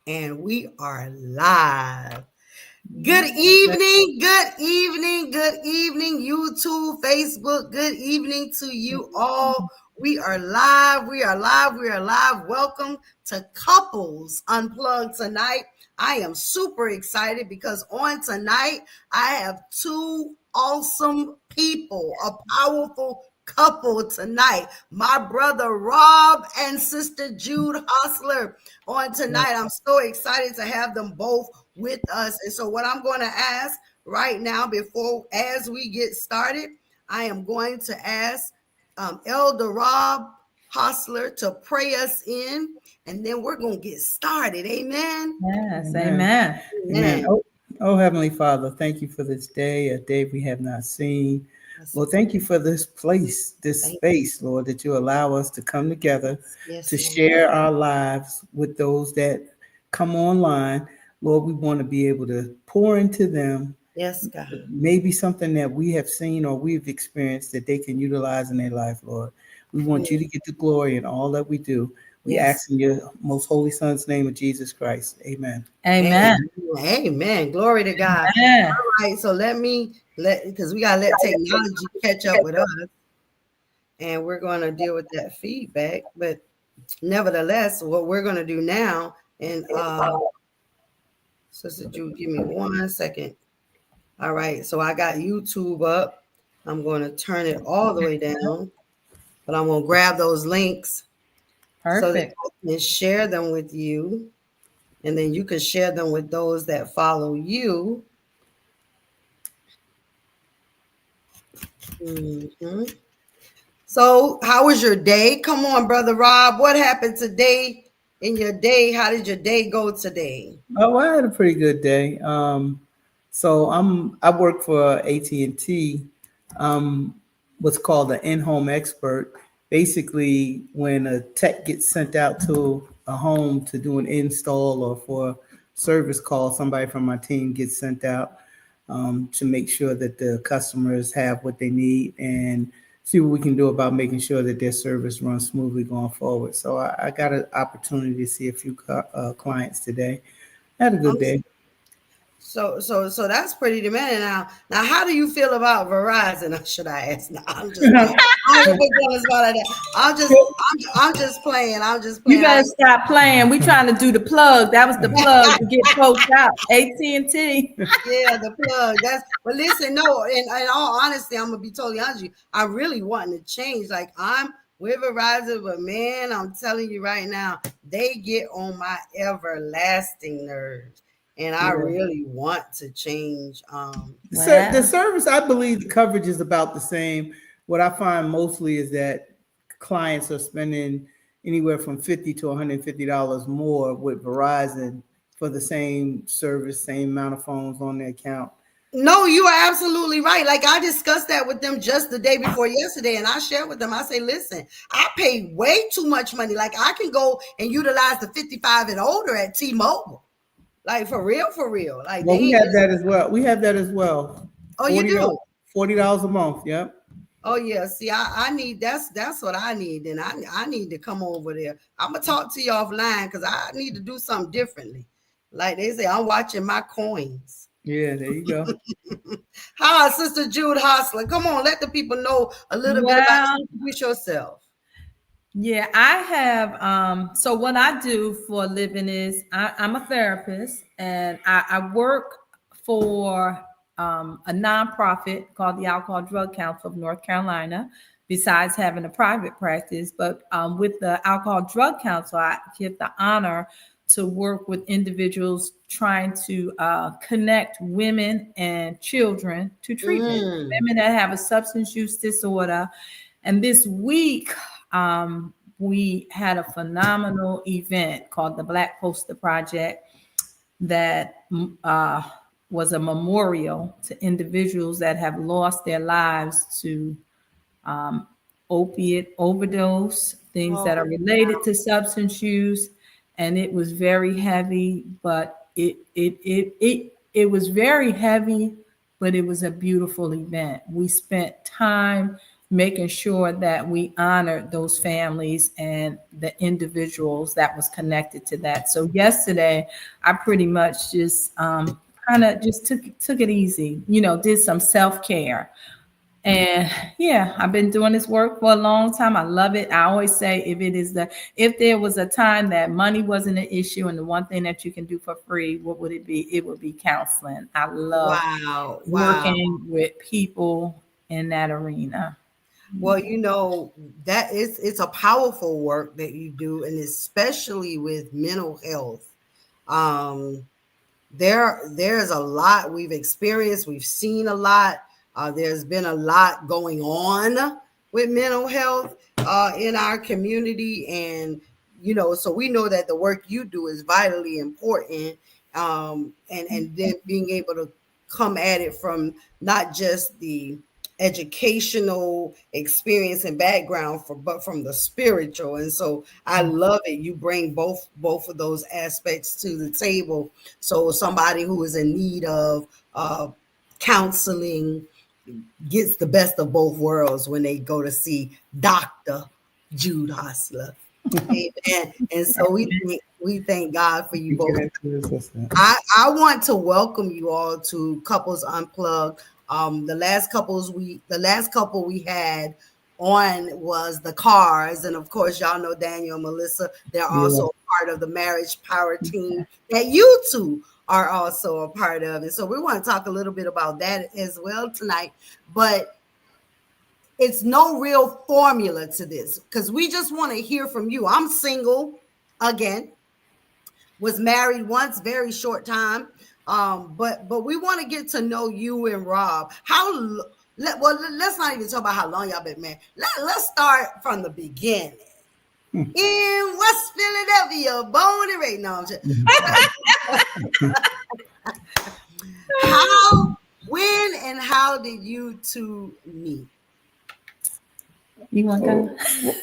And we are live. Good evening, good evening, good evening, YouTube, Facebook. Good evening to you all. We are live. We are live. We are live. Welcome to Couples Unplugged tonight. I am super excited because on tonight, I have two awesome people, a powerful couple tonight. My brother Rob and sister Jude Hostler on tonight. I'm so excited to have them both with us. And so what I'm going to ask right now as we get started, I am going to ask Elder Rob Hostler to pray us in, and then we're going to get started. Amen. Yes, amen. Amen. Oh, Heavenly Father, thank you for this day, a day we have not seen. Lord, thank you for this place, this space, Lord, that you allow us to come together to share our lives with those that come online. Lord, we want to be able to pour into them. Yes, God. Maybe something that we have seen or we've experienced that they can utilize in their life, Lord. We want you to get the glory in all that we do. We ask in your most holy Son's name of Jesus Christ. Amen. Amen. Amen. Glory to God. Amen. All right, so because we gotta let technology catch up with us, and we're gonna deal with that feedback. But nevertheless, what we're gonna do now, and Sister Jude, give me 1 second. All right, so I got YouTube up. I'm going to turn it all the way down, but I'm going to grab those links so that I can share them with you, and then you can share them with those that follow you. So, how was your day? Come on, Brother Rob. What happened today in your day? How did your day go today? Oh, I had a pretty good day. So I work for AT&T. What's called an in-home expert. Basically, when a tech gets sent out to a home to do an install or for service call, somebody from my team gets sent out to make sure that the customers have what they need and see what we can do about making sure that their service runs smoothly going forward. So I got an opportunity to see a few clients today. I had a good day. So that's pretty demanding. Now, how do you feel about Verizon? Should I ask? No, I'm just playing. I'm just playing. You better stop playing. We trying to do the plug. That was the plug to get folks out. AT&T. Yeah, the plug. But listen, no. In all honesty, I'm gonna be totally honest with you. I really want to change. Like I'm with Verizon, but man, I'm telling you right now, they get on my everlasting nerves. And I really want to change. The service, I believe the coverage is about the same. What I find mostly is that clients are spending anywhere from $50 to $150 more with Verizon for the same service, same amount of phones on their account. No, you are absolutely right. Like I discussed that with them just the day before yesterday, and I shared with them. I say, listen, I pay way too much money. Like I can go and utilize the 55 and older at T-Mobile. Like for real. Like we have that as well. We have that as well. Oh, you do? $40 a month. Yep. Oh yeah. See, I need that's what I need. And I need to come over there. I'm gonna talk to you offline because I need to do something differently. Like they say, I'm watching my coins. Yeah, there you go. Hi, Sister Jude Hostler. Come on, let the people know a little bit about yourself. Yeah, I have. So what I do for a living is I'm a therapist, and I work for a nonprofit called the Alcohol Drug Council of North Carolina. Besides having a private practice, but with the Alcohol Drug Council, I get the honor to work with individuals trying to connect women and children to treatment. Women that have a substance use disorder. And this week, we had a phenomenal event called the Black Poster Project that was a memorial to individuals that have lost their lives to opiate overdose, things that are related to substance use. And it was very heavy, but it was very heavy, but it was a beautiful event. We spent time making sure that we honored those families and the individuals that was connected to that. So yesterday, I pretty much just kind of just took it easy, did some self-care. And yeah, I've been doing this work for a long time. I love it. I always say if there was a time that money wasn't an issue and the one thing that you can do for free, what would it be? It would be counseling. I love Wow, wow. working with people in that arena. Well, that it's a powerful work that you do, and especially with mental health. Um, there's a lot we've experienced, we've seen a lot. There's been a lot going on with mental health in our community, and so we know that the work you do is vitally important. And then being able to come at it from not just the educational experience and background but from the spiritual. And so I love it. You bring both of those aspects to the table. So somebody who is in need of counseling gets the best of both worlds when they go to see Dr. Jude Hostler. Amen. And so we thank God for you both. I want to welcome you all to Couples Unplugged. The last couple we had on was the Cars, and of course y'all know Daniel and Melissa. They're also part of the Marriage Power team that you two are also a part of. And so we want to talk a little bit about that as well tonight. But it's no real formula to this because we just want to hear from you. I'm single again, was married once, very short time. But we want to get to know you and Rob. Let's not even talk about how long y'all been married. Let's start from the beginning. In West Philadelphia, born and raised. No, I'm just, when and how did you two meet? You want to go?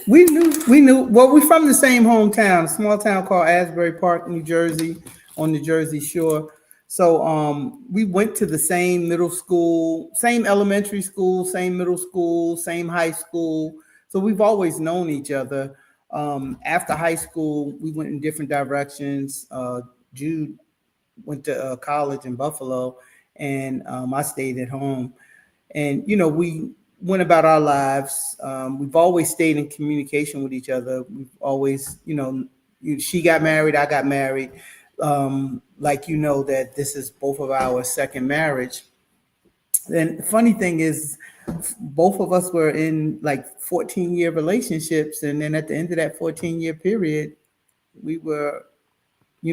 We knew. Well, we're from the same hometown, a small town called Asbury Park, New Jersey, on the Jersey Shore. So we went to the same middle school, same elementary school, same middle school, same high school. So we've always known each other. After high school, we went in different directions. Jude went to college in Buffalo, and I stayed at home. And, we went about our lives. We've always stayed in communication with each other. We've always, she got married, I got married. That this is both of our second marriage. And the funny thing is, both of us were in like 14-year relationships. And then at the end of that 14-year period, we were,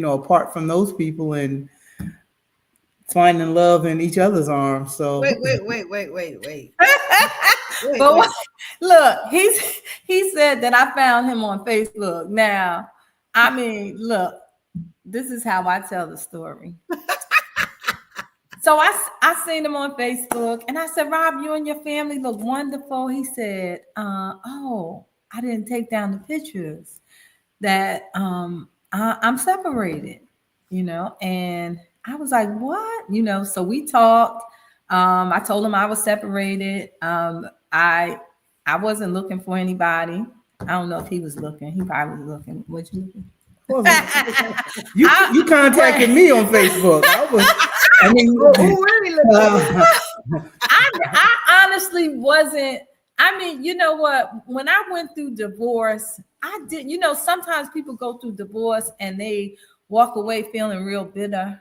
apart from those people and finding love in each other's arms. So wait. But look, he said that I found him on Facebook. Now, I mean, look, this is how I tell the story. So I seen him on Facebook and I said, Rob, you and your family look wonderful. He said, oh, I didn't take down the pictures that I'm separated, and I was like, what? So we talked. I told him I was separated. I wasn't looking for anybody. I don't know if he was looking. He probably was looking. What you looking? You contacted me on Facebook. Who really looking? I honestly wasn't. I mean, you know what? When I went through divorce, I did. Sometimes people go through divorce and they walk away feeling real bitter.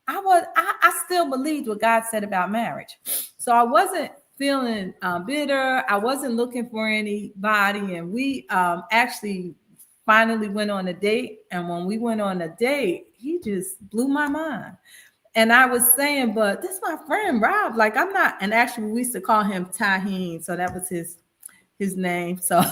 I still believed what God said about marriage. So I wasn't feeling bitter. I wasn't looking for anybody. And we actually finally went on a date. And when we went on a date, he just blew my mind. And I was saying, but this is my friend, Rob. Like, I'm not. And actually, we used to call him Taheen. So that was his name. So,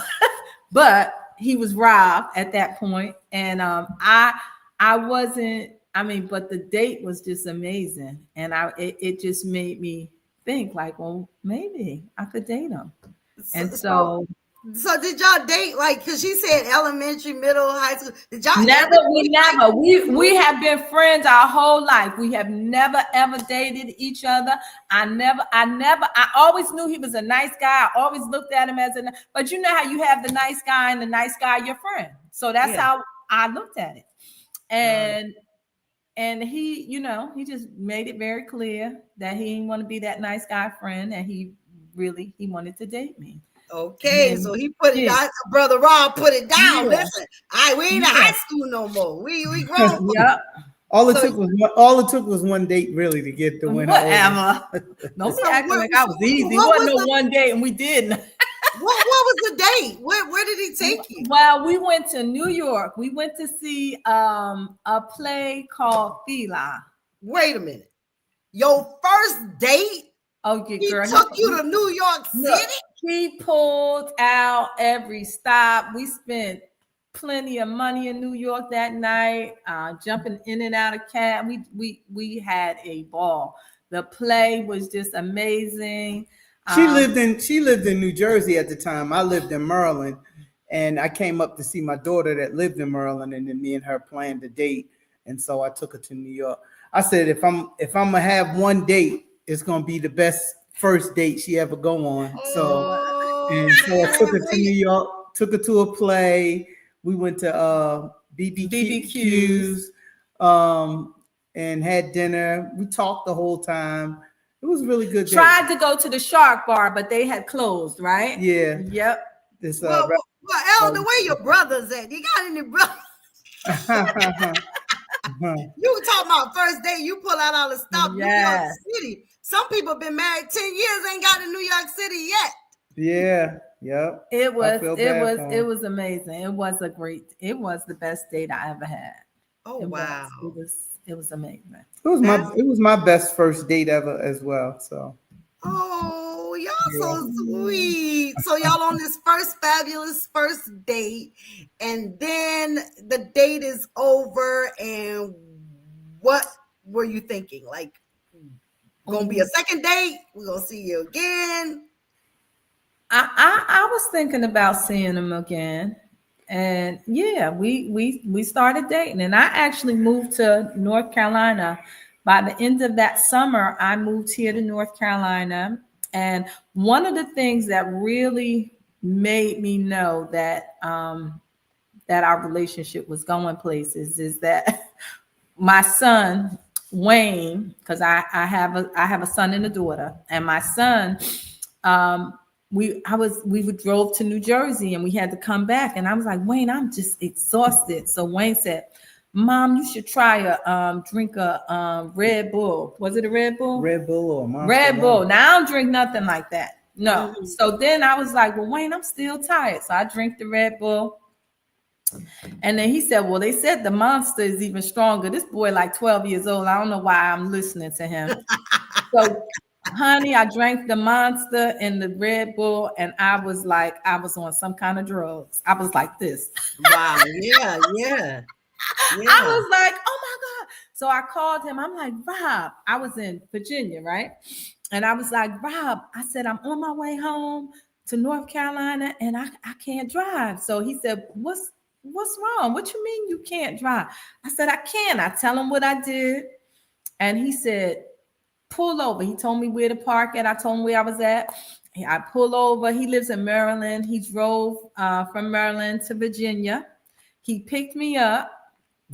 but he was Rob at that point. And I wasn't. I mean, but the date was just amazing. And it just made me think like, well, maybe I could date him. And so So did y'all date like? Cause she said elementary, middle, high school. Did y'all Never, ever we date, like, never. We have been friends our whole life. We have never ever dated each other. I always knew he was a nice guy. I always looked at him as but you know how you have the nice guy and the nice guy your friend. So that's Yeah. how I looked at it. Wow. And he, he just made it very clear that he didn't want to be that nice guy friend, and he wanted to date me. Okay, And so he put it yeah, down. Brother Rob put it down. yeah, Listen, we ain't in yeah. high school no more. We grown. Yep. All it So took was one date really to get to win her over. Whatever. Don't be so acting what, like I was easy. It what wasn't was no the one date and we didn't. what was the date? Where did he take you? Well, we went to New York. We went to see a play called Fila. Wait a minute. Your first date? Oh, yeah, He girl. took you to New York Look, City? he pulled out every stop. We spent plenty of money in New York that night, jumping in and out of cab. We had a ball. The play was just amazing. She lived in New Jersey at the time. I lived in Maryland, and I came up to see my daughter that lived in Maryland, and then me and her planned a date, and so I took her to New York. I said if I'm gonna have one date, it's gonna be the best first date she ever go on. Oh, So I took man. her to New York, took her to a play. We went to BBQs, and had dinner. We talked the whole time. It was a really good day. Tried to go to the Shark Bar, but they had closed, right? Yeah. Yep. This Well, Elder, where your brothers at? You got any brothers? You talking about first date, you pull out all the stuff, New York City. Some people been married 10 years, ain't got to New York City yet. Yeah, yep. It was amazing. It was the best date I ever had. Oh, wow. It was amazing. It was my best first date ever as well. So oh, y'all so sweet. So y'all on this fabulous first date, and then the date is over, and what were you thinking? Like, gonna be a second date? We're gonna see you again. I was thinking about seeing him again. And yeah, we started dating, and I actually moved to North Carolina. By the end of that summer, I moved here to North Carolina. And one of the things that really made me know that that our relationship was going places is that my son Wayne, because I have a son and a daughter, and my son, we drove to New Jersey and we had to come back, and I was like, Wayne, I'm just exhausted. So Wayne said, Mom, you should try drink a Red Bull. Was it a Red Bull? Red Bull or Monster? Red Bull. Now I don't drink nothing like that. No. Mm-hmm. So then I was like, well, Wayne, I'm still tired. So I drink the Red Bull. And then he said, well, they said the Monster is even stronger. This boy like 12 years old. I don't know why I'm listening to him. So honey, I drank the Monster and the Red Bull, and I was like, I was on some kind of drugs. I was like this. Wow. Yeah. I was like, oh my God. So I called him. I'm like, Rob, I was in Virginia, right? And I was like, Rob, I said, I'm on my way home to North Carolina and I can't drive. So he said, what's wrong? What you mean you can't drive? I said, I can. I tell him what I did. And he said, pull over. He told me where to park at. I told him where I was at. I pull over. He lives in Maryland. He drove from Maryland to Virginia. He picked me up.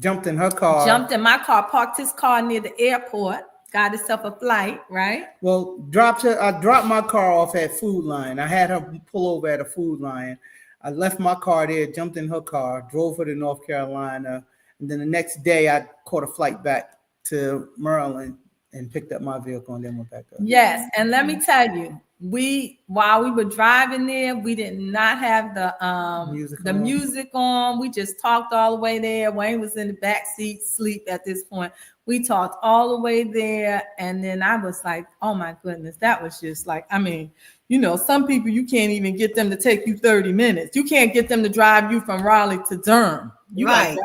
Jumped in her car. Jumped in my car, parked his car near the airport, got himself a flight, right? Well, I dropped my car off at Food Line. I had her pull over at a Food Line. I left my car there, jumped in her car, drove her to North Carolina. And then the next day I caught a flight back to Maryland and picked up my vehicle and then went back up. Yes. And let me tell you, while we were driving there, we did not have the music on. We just talked all the way there. Wayne was in the back seat, sleep at this point. We talked all the way there. And then I was like, oh my goodness, that was just like, I mean, you know, some people, you can't even get them to take you 30 minutes. You can't get them to drive you from Raleigh to Durham. Right.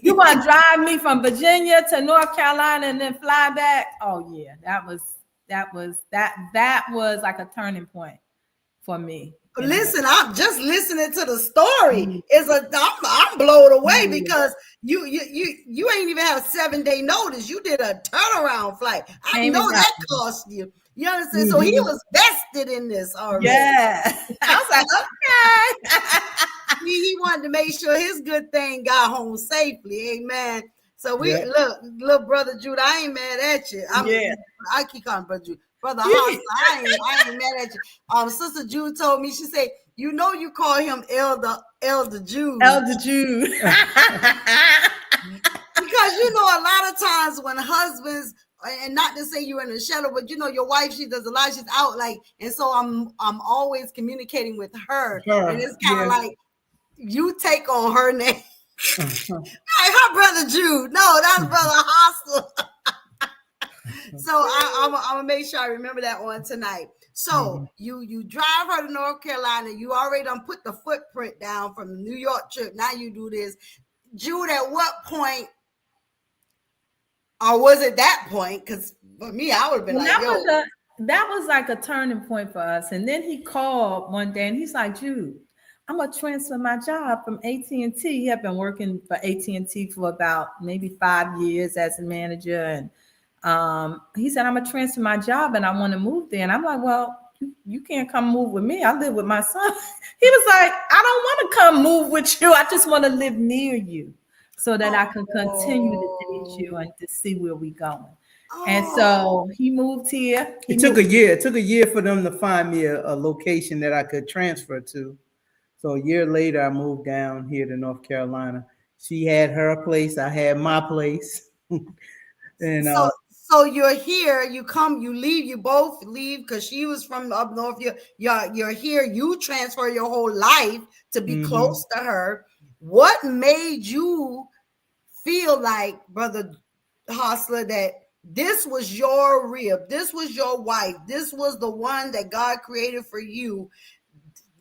You want to drive me from Virginia to North Carolina and then fly back? Oh yeah, that was like a turning point for me. Listen, I'm just listening to the story. Mhm. I'm blown away Yeah. because you ain't even have 7 day notice. You did a turnaround flight. I came know and got that me. cost you. You understand? So he Mhm. was vested in this already. Yeah. I was like, okay. He wanted to make sure his good thing got home safely. Amen. So we Yeah. look, little brother Jude, I ain't mad at you. Yeah. I keep calling brother Jude. Brother You Hostler, I ain't mad at you. Sister Jude told me, she said, you know you call him Elder Jude. Elder Jude. Because you know a lot of times when husbands, and not to say you're in a shadow, but you know your wife, she does a lot, she's out like, and so I'm always communicating with her. And Sure. it's kind of Yeah. like you take on her name. Uh-huh. Hey, her brother Jude. No, that's brother Hostler. So I'm gonna make sure I remember that one tonight. So Mhm. you drive her to North Carolina. You already done put the footprint down from the New York trip. Now you do this. Jude, at what point, or was it that point? Because for me, I would have been Well, like, yo, that was like a turning point for us. And then he called one day and he's like, Jude, I'm gonna transfer my job from AT&T. He had been working for AT&T for about maybe 5 years as a manager. And he said, I'm gonna transfer my job and I want to move there. And I'm like, well, you can't come move with me. I live with my son. He was like, I don't want to come move with you. I just want to live near you so that I can continue to date oh, you and to see where we going. And oh. so he moved here. He It took moved. a year. It took a year for them to find me a location that I could transfer to. So a year later, I moved down here to North Carolina. She had her place. I had my place. And So you're here, you come, you leave, you both leave because she was from up north. You're here, you transfer your whole life to be mhm. close to her. What made you feel like, brother Hostler, that this was your rib, this was your wife, this was the one that God created for you?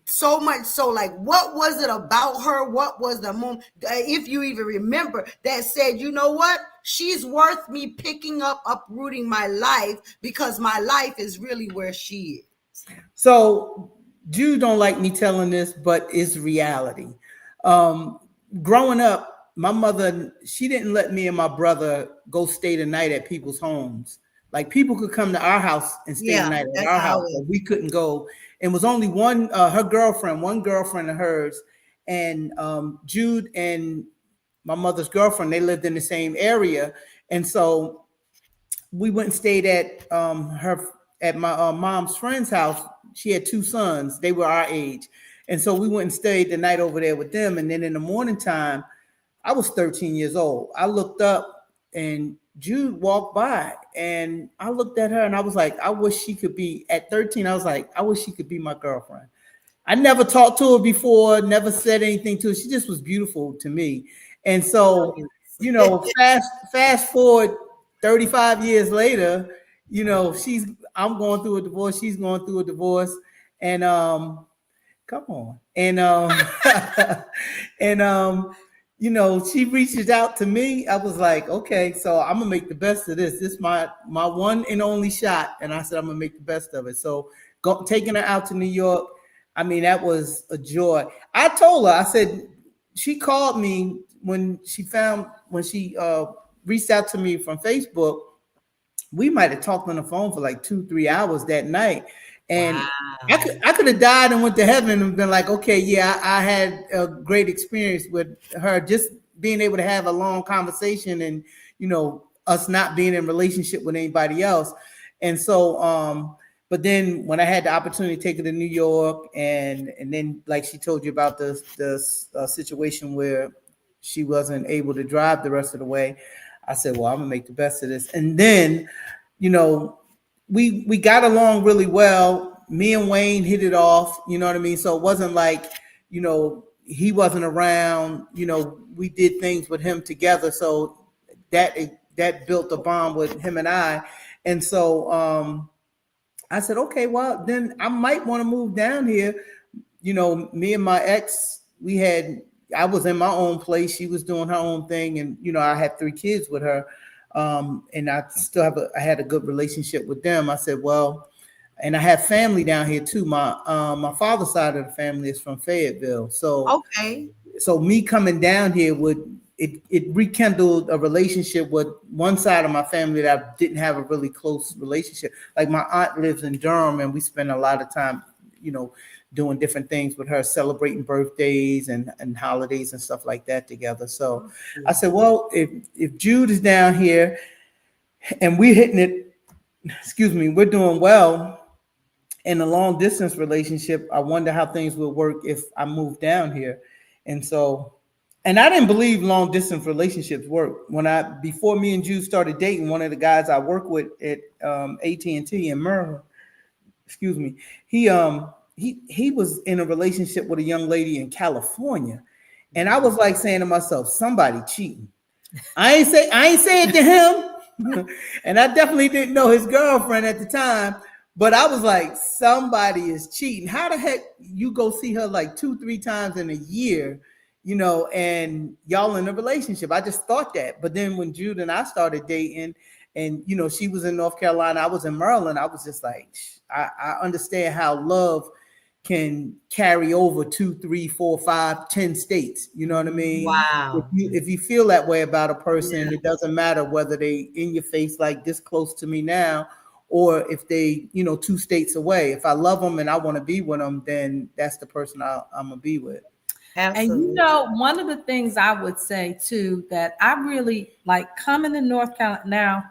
So much so, like, what was it about her? What was the moment, if you even remember, that said, you know what, she's worth me picking up, uprooting my life, because my life is really where she is? So Jews don't like me telling this, but it's reality. Um, Growing up, my mother, she didn't let me and my brother go stay the night at people's homes. Like people could come to our house and stay the Yeah, night at that's our how house, it but is. we couldn't go. And was only one girlfriend of hers, and Jude and my mother's girlfriend, they lived in the same area, and so we went and stayed at my mom's friend's house. She had two sons; they were our age, and so we went and stayed the night over there with them. And then in the morning time, I was 13 years old. I looked up and Jude walked by, and I looked at her and I was like, I wish she could be at 13. I was like, I wish she could be my girlfriend. I never talked to her before, never said anything to her. She just was beautiful to me. And so, fast forward 35 years later, I'm going through a divorce, she's going through a divorce, and come on. And and she reaches out to me. I was like, okay, so I'm gonna make the best of this. This is my one and only shot. And I said I'm gonna make the best of it. So taking her out to New York, I mean, that was a joy. I told her, I said, she called me when she reached out to me from Facebook. We might have talked on the phone for like 2-3 hours that night. And Wow. I could have died and went to heaven and been like, okay, yeah, I had a great experience with her, just being able to have a long conversation, and us not being in relationship with anybody else. And so but then when I had the opportunity to take her to New York, and then like she told you about the situation where she wasn't able to drive the rest of the way, I said, well, I'm gonna make the best of this. And then, you know, we got along really well. Me and Wayne hit it off, you know what I mean? So it wasn't like, he wasn't around, we did things with him together. So that built a bond with him and I. And so I said, okay, well, then I might want to move down here. Me and my ex, I was in my own place. She was doing her own thing. And, I had 3 kids with her. And I had a good relationship with them. I said, well, and I have family down here too. My father's side of the family is from Fayetteville, so Okay. me coming down here would it rekindled a relationship with one side of my family that I didn't have a really close relationship. Like my aunt lives in Durham, and we spend a lot of time, doing different things with her, celebrating birthdays and holidays and stuff like that together. So I said, well, if Jude is down here and we're hitting it, excuse me, we're doing well in a long distance relationship, I wonder how things would work if I moved down here. And so, and I didn't believe long distance relationships work. Before me and Jude started dating, one of the guys I work with at AT&T in Maryland, excuse me, he was in a relationship with a young lady in California. And I was like saying to myself, somebody cheating. I ain't say it to him. And I definitely didn't know his girlfriend at the time. But I was like, somebody is cheating. How the heck you go see her like 2-3 times in a year, and y'all in a relationship? I just thought that. But then when Jude and I started dating, and she was in North Carolina, I was in Maryland, I was just like, I understand how love can carry over 2, 3, 4, 5, 10 states. You know what I mean? Wow. If you feel that way about a person, it doesn't matter whether they in your face like this close to me now, or if they, 2 states away. If I love them and I want to be with them, then that's the person I'm gonna be with. Absolutely. And one of the things I would say too, that I really like coming to North Carolina now,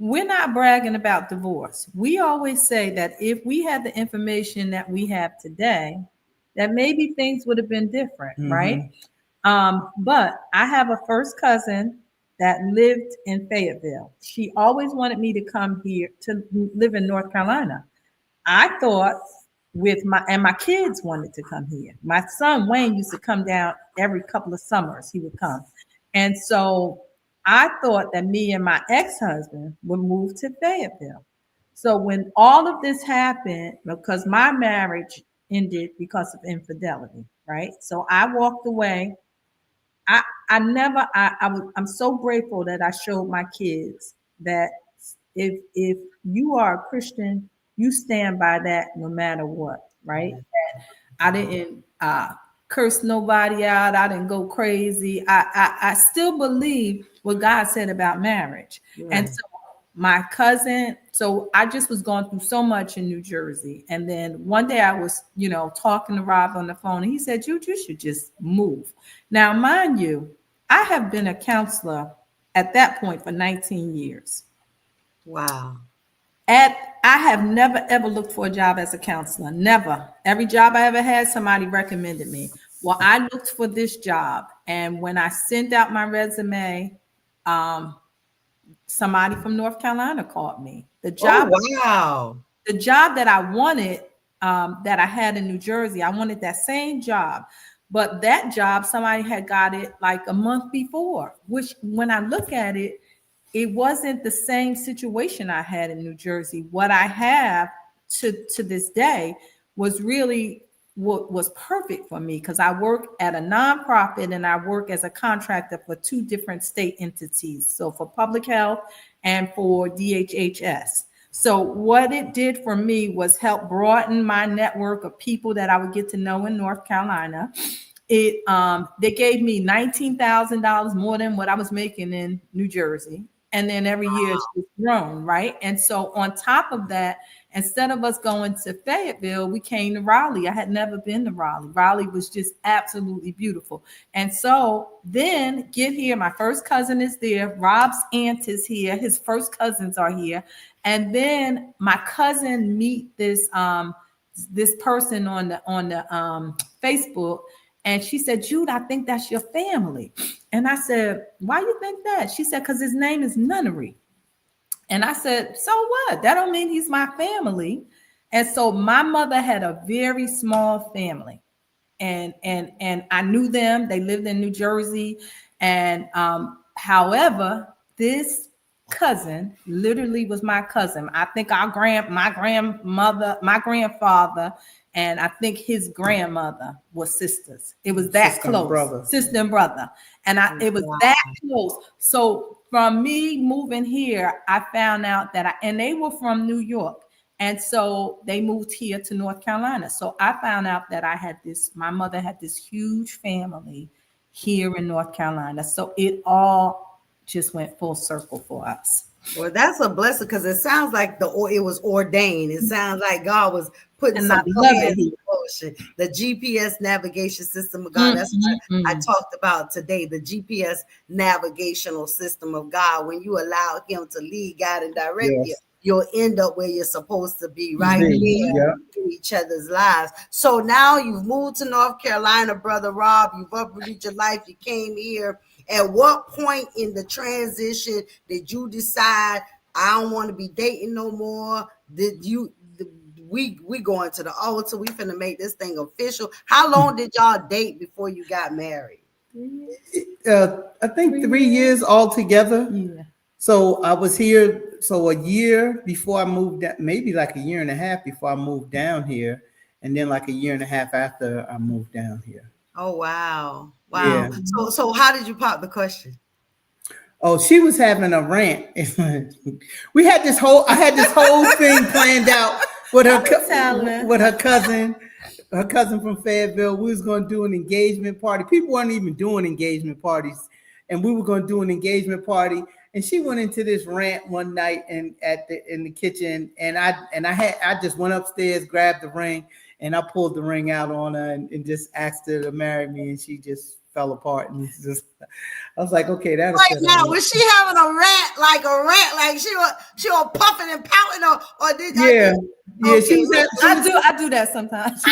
we're not bragging about divorce. We always say that if we had the information that we have today, that maybe things would have been different, right? But I have a first cousin that lived in Fayetteville. She always wanted me to come here to live in North Carolina. I thought my kids wanted to come here. My son Wayne used to come down every couple of summers. He would come. And so I thought that me and my ex-husband would move to Fayetteville. So when all of this happened, because my marriage ended because of infidelity, right? So I walked away. I never I'm so grateful that I showed my kids that if you are a Christian, you stand by that no matter what, right? I didn't curse nobody out. I didn't go crazy. I still believe what God said about marriage. Right. And so my cousin, so I just was going through so much in New Jersey. And then one day I was, talking to Rob on the phone, and he said, you should just move. Now, mind you, I have been a counselor at that point for 19 years. Wow. I have never ever looked for a job as a counselor. Never. Every job I ever had, somebody recommended me. Well, I looked for this job, and when I sent out my resume, somebody from North Carolina called me. The job that I wanted, that I had in New Jersey, I wanted that same job. But that job, somebody had got it like a month before, which when I look at it, it wasn't the same situation I had in New Jersey. What I have to this day was really what was perfect for me, because I work at a nonprofit and I work as a contractor for 2 different state entities. So for public health and for DHHS. So what it did for me was help broaden my network of people that I would get to know in North Carolina. They gave me $19,000 more than what I was making in New Jersey. And then every year it's just grown, right? And so on top of that, instead of us going to Fayetteville, we came to Raleigh. I had never been to Raleigh. Raleigh was just absolutely beautiful. And so then get here, my first cousin is there. Rob's aunt is here. His first cousins are here. And then my cousin meet this person on the Facebook. And she said, Jude, I think that's your family. And I said, why you think that? She said, because his name is Nunnery. And I said, so what? That don't mean he's my family. And so my mother had a very small family. And I knew them. They lived in New Jersey. And however, this cousin literally was my cousin. I think my grandfather, and I think his grandmother was sisters. It was that close. Sister and brother. And it was that close. So from me moving here, I found out that and they were from New York. And so they moved here to North Carolina. So I found out that my mother had this huge family here in North Carolina. So it all just went full circle for us. Well, that's a blessing because it sounds like it was ordained. It sounds like God was putting And I some love it plans here. in motion. The GPS navigation system of God. Mm, That's mm, what I mm. talked about today. The GPS navigational system of God. When you allow Him to lead, guide, and direct you, Yes. you'll end up where you're supposed to be, right B. there Yeah. in each other's lives. So now you've moved to North Carolina, Brother Rob. You've uprooted your life. You came here. At what point in the transition did you decide I don't want to be dating no more? Did you? We going to the altar. We finna make this thing official. How long did y'all date before you got married? I think 3 years altogether. Yeah. So I was here. So a year before I moved, maybe like a year and a half before I moved down here, and then like a year and a half after I moved down here. Oh wow, wow. Yeah. So how did you pop the question? Oh, she was having a rant. I had this whole thing planned out with telling. her cousin from Fayetteville. We was going to do an engagement party. People weren't even doing engagement parties, and we were going to do an engagement party. And she went into this rant one night in the kitchen, and I just went upstairs, grabbed the ring, and I pulled the ring out on her and just asked her to marry me, and she just fell apart. And just, I was like, okay, that'll Right set now, her. was she having a rant, like she was puffing and pouting, or did Yeah, yeah. Okay, I do that sometimes.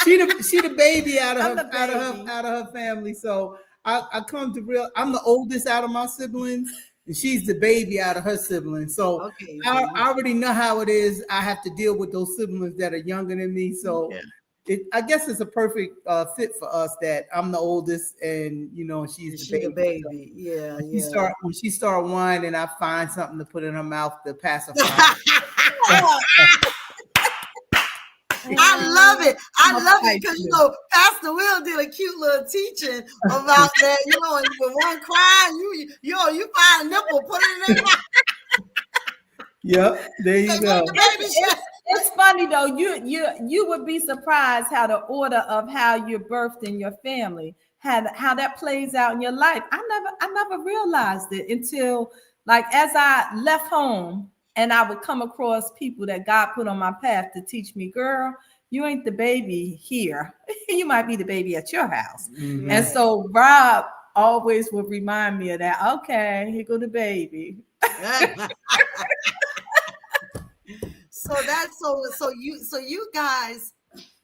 She the baby out of I'm her the baby. out of her family. So I come to I'm the oldest out of my siblings, and she's the baby out of her siblings. So okay, I already know how it is. I have to deal with those siblings that are younger than me. So I guess it's a perfect fit for us that I'm the oldest, and she's the she the baby. baby. Yeah, So yeah. when she start whining, I find something to put in her mouth to pacify her. I love it. I I'm love it because feisty. Pastor Will did a cute little teaching about that. And when one crying, you find a nipple, put it in their mouth. Yep, there Say, you make go. the baby shut. It's funny though. You would be surprised how the order of how you're birthed in your family, how that plays out in your life. I never realized it until like as I left home and I would come across people that God put on my path to teach me, girl, you ain't the baby here. You might be the baby at your house. Mhm. And so Rob always would remind me of that. Okay, here go the baby. So that's so you guys,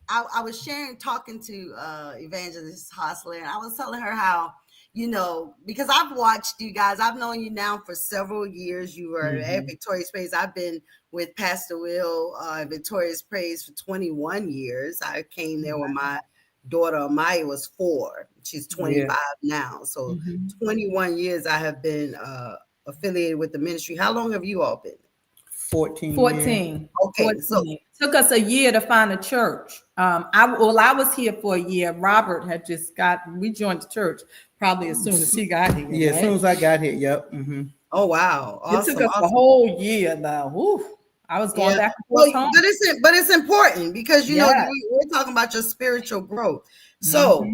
I was talking to Evangelist Hostler, and I was telling her how, because I've watched you guys, I've known you now for several years. You were at Victorious Praise. I've been with Pastor Will at Victorious Praise for 21 years. I came there when my daughter Amaya was 4. She's 25 now. So 21 years I have been affiliated with the ministry. How long have you all been? 14. 14. Okay, 14. so Took us a year to find a church. I was here for a year. Robert had we joined the church probably as soon as he got here. Yeah, right? as soon as I got here. Yep. Mm-hmm. oh wow, awesome. It took us awesome. a whole year now. Whew. I was going back and forth home. But it's important because we're talking about your spiritual growth. So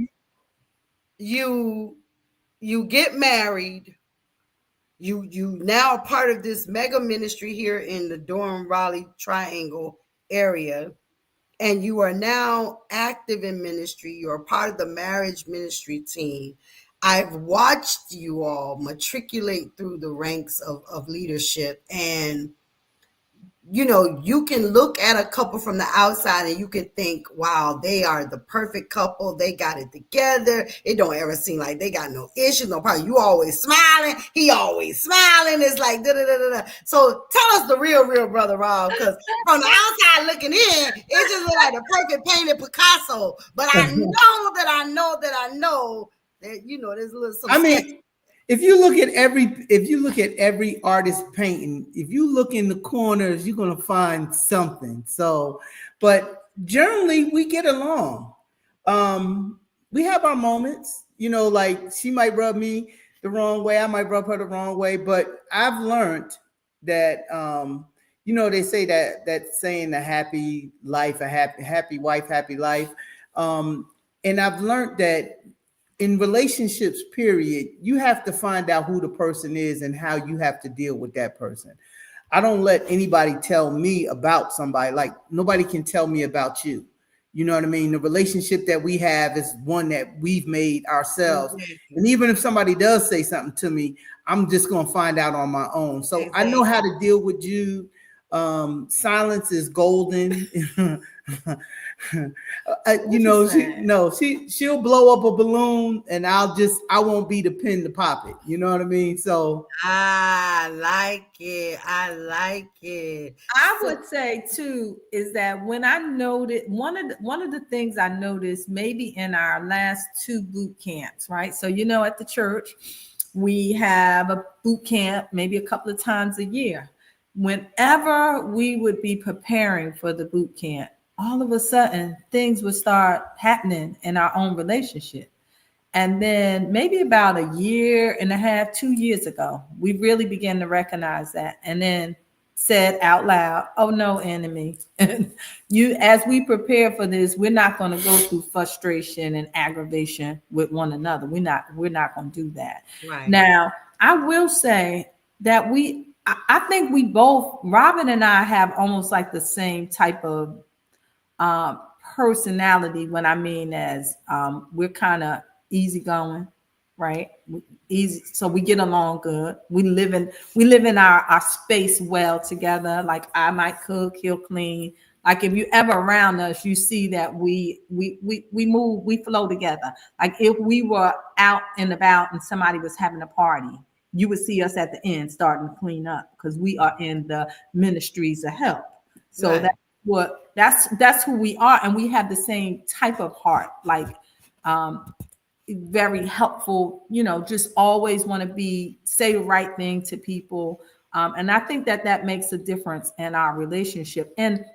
you get married. You now part of this mega ministry here in the Durham Raleigh Triangle area, and you are now active in ministry. You're part of the marriage ministry team. I've watched you all matriculate through the ranks of leadership, and you can look at a couple from the outside and you can think, wow, they are the perfect couple. They got it together. It don't ever seem like they got no issues, no problem. You always smiling. He always smiling. It's like, da, da, da, da. So tell us the real Brother Rob, because from the outside looking in, it just look like the perfect painted Picasso. But I know that there's a little some if you look at every artist painting, if you look in the corners, you're gonna find something. So, but generally we get along. We have our moments, like she might rub me the wrong way, I might rub her the wrong way, but I've learned that they say that saying, a happy life, a happy wife, happy life. Um, and I've learned that in relationships, period, you have to find out who the person is and how you have to deal with that person. I don't let anybody tell me about somebody. Like, nobody can tell me about you. You know what I mean? The relationship that we have is one that we've made ourselves. And Exactly. even if somebody does say something to me, I'm just going to find out on my own. So I know how Exactly. to deal with you. Silence is golden. What you saying? She'll blow up a balloon, and I won't be the pin to pop it. You know what I mean? So I like it. I like it. I So, would say too is that when I noted one of the things I noticed maybe in our last two boot camps, right? So at the church we have a boot camp maybe a couple of times a year. Whenever we would be preparing for the boot camp, all of a sudden things would start happening in our own relationship. And then maybe about a year and a half, 2 years ago, we really began to recognize that. And then said out loud, "Oh no, enemy. As we prepare for this, we're not going to go through frustration and aggravation with one another. We're not going to do that." right. Now, I will say that I think we both, Robin and I, have almost like the same type of um, personality. When I mean, as we're kind of easygoing, right? Easy, so we get along good. We live in our space well together. Like, I might cook, he'll clean. Like, if you ever around us, you see that we move, we flow together. Like, if we were out and about and somebody was having a party, you would see us at the end starting to clean up because we are in the ministries of help. So Right. that's who we are, and we have the same type of heart. Like, um, very helpful. Just always want to say the right thing to people, and I think that makes a difference in our relationship. And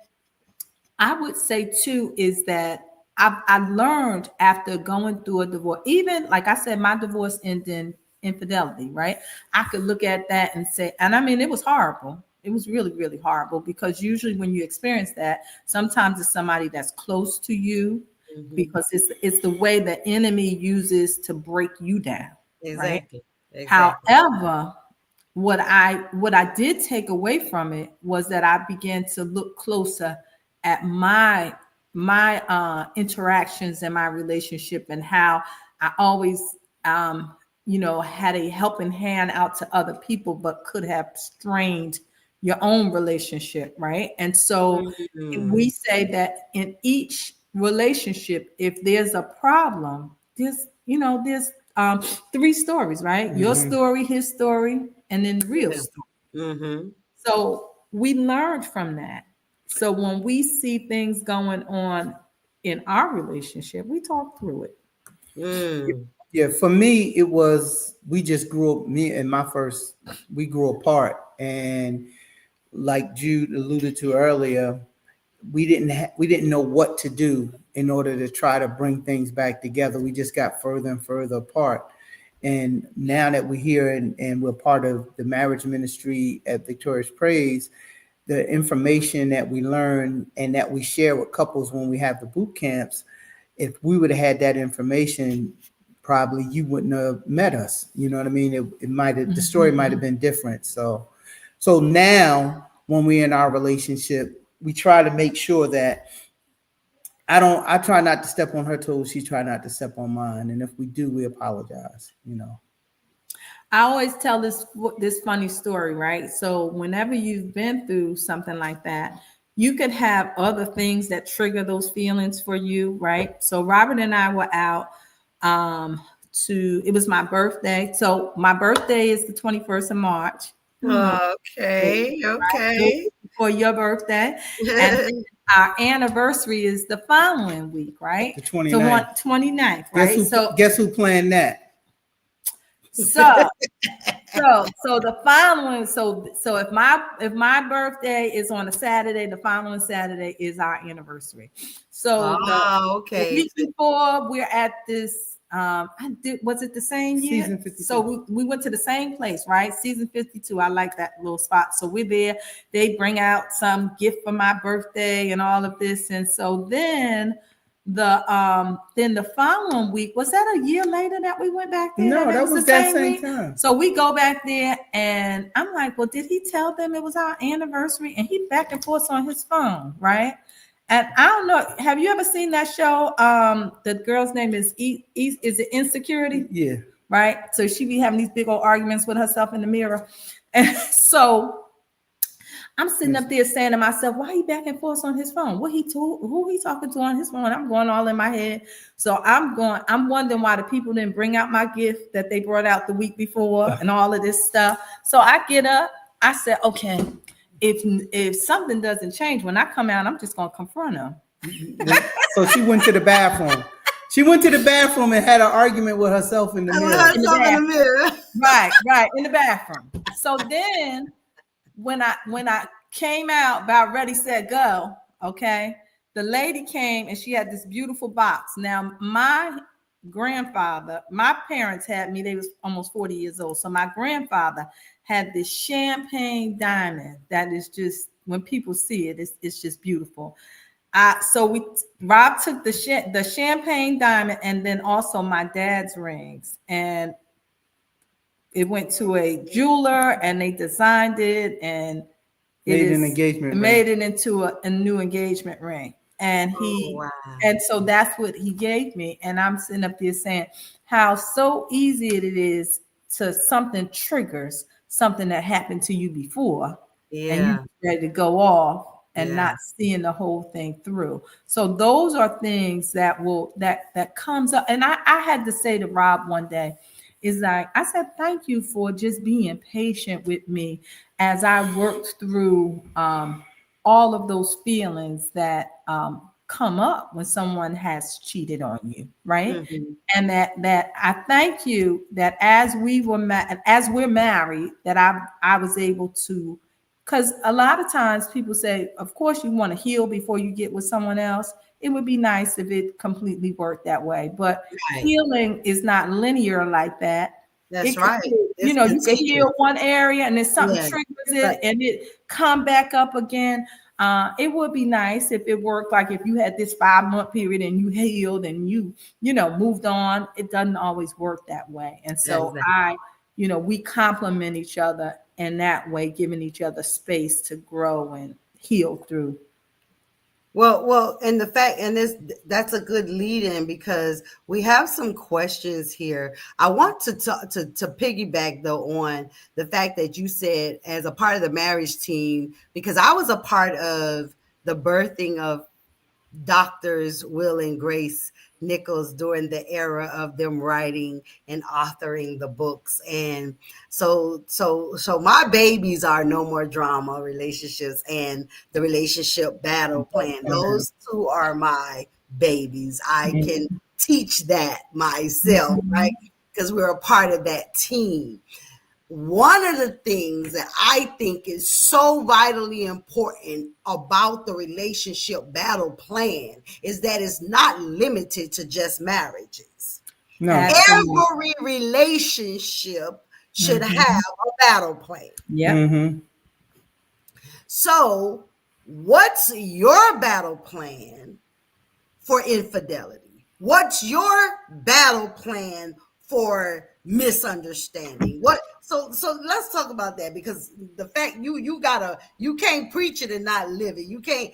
I would say too is that I learned after going through a divorce, even like I said, my divorce ended in infidelity, right? I could look at that and say, and I mean, it was horrible. It was really, really horrible, because usually when you experience that, sometimes it's somebody that's close to you, Hmm. because it's the way the enemy uses to break you down, right? Exactly. Exactly. However, what I did take away from it was that I began to look closer at my interactions and my relationship, and how I always had a helping hand out to other people, but could have strained your own relationship, right? And so we Mhm. say that in each relationship, if there's a problem, there's three stories, right? Your mhm. story, his story, and then the real Yeah. story. Mm-hmm. So we learned from that. So when we see things going on in our relationship, we talk through it. Mm. Yeah, for me, it was, we just grew up. Me and my first, we grew apart, and like Jude alluded to earlier, we didn't know what to do in order to try to bring things back together. We just got further and further apart. And now that we're here, and we're part of the marriage ministry at Victorious Praise, the information that we learn and that we share with couples when we have the boot camps, if we would have had that information, probably you wouldn't have met us. You know what I mean? It might have, the story might have Mhm. been different. So now when we're in our relationship, we try to make sure that I try not to step on her toes. She try not to step on mine. And if we do, we apologize. I always tell this funny story, right? So whenever you've been through something like that, you could have other things that trigger those feelings for you, right? So Robert and I were out um to it was my birthday. So my birthday is the 21st of March. Hmm. Okay. Right? A little Okay. bit before your birthday. And our anniversary is the following week, right? The So 29th. 29th, Guess right? who So guess who planned that? so so the following, so if my birthday is on a Saturday, the following Saturday is our anniversary. So the Oh, okay. week before, we're at this I did. Was it the same year? Season 52. So we went to the same place, right? Season 52. I like that little spot. So we're there. They bring out some gift for my birthday and all of this. And so then the following week, was that a year later that we went back there? No, that was the that same week? time. So we go back there and I'm like, well, did he tell them it was our anniversary? And he back and forth on his phone, right? And I don't know. Have you ever seen that show? The girl's name is is it Insecurity? Yeah. Right. So she be having these big old arguments with herself in the mirror. And so I'm sitting up there saying to myself, why he back and forth on his phone? Who he talking to on his phone? I'm going all in my head. So I'm wondering why the people didn't bring out my gift that they brought out the week before and all of this stuff. So I get up, I said, okay, if something doesn't change, when I come out, I'm just gonna confront him. So she went to the bathroom. She went to the bathroom and had an argument with herself in the mirror. Right, in the bathroom. So then when I came out, about ready, set, go, okay, the lady came and she had this beautiful box. Now, my parents had me, they was almost 40 years old. So my grandfather had this champagne diamond that is just, when people see it, it's just beautiful. So Rob took the champagne diamond and then also my dad's rings, and it went to a jeweler and they designed it and made it into a new engagement ring. And and so that's what he gave me. And I'm sitting up there saying how so easy it is to something triggers something that happened to you before. Yeah. And you're ready to go off and not seeing the whole thing through. So those are things that comes up. And I had to say to Rob one day, is like, I said, thank you for just being patient with me as I worked through all of those feelings that come up when someone has cheated on you, right? Mm-hmm. And that I thank you that as we're married, that I was able to, because a lot of times people say, of course you want to heal before you get with someone else. It would be nice if it completely worked that way, but healing is not linear like that. That's right. You can heal one area and then something triggers it and it come back up again. It would be nice if it worked like if you had this 5-month period and you healed and you moved on. It doesn't always work that way. And so we complement each other in that way, giving each other space to grow and heal through. Well, and the fact, and that's a good lead in, because we have some questions here. I want to piggyback though on the fact that you said as a part of the marriage team, because I was a part of the birthing of Doctors Will and Grace Nichols during the era of them writing and authoring the books. And so my babies are No More Drama Relationships and the Relationship Battle Plan. Those two are my babies. I can teach that myself, right? Because we're a part of that team. One of the things that I think is so vitally important about the relationship battle plan is that it's not limited to just marriages. No, every relationship should have a battle plan. Yeah. Mm-hmm. So, what's your battle plan for infidelity? What's your battle plan for misunderstanding? So let's talk about that, because the fact you can't preach it and not live it. You can't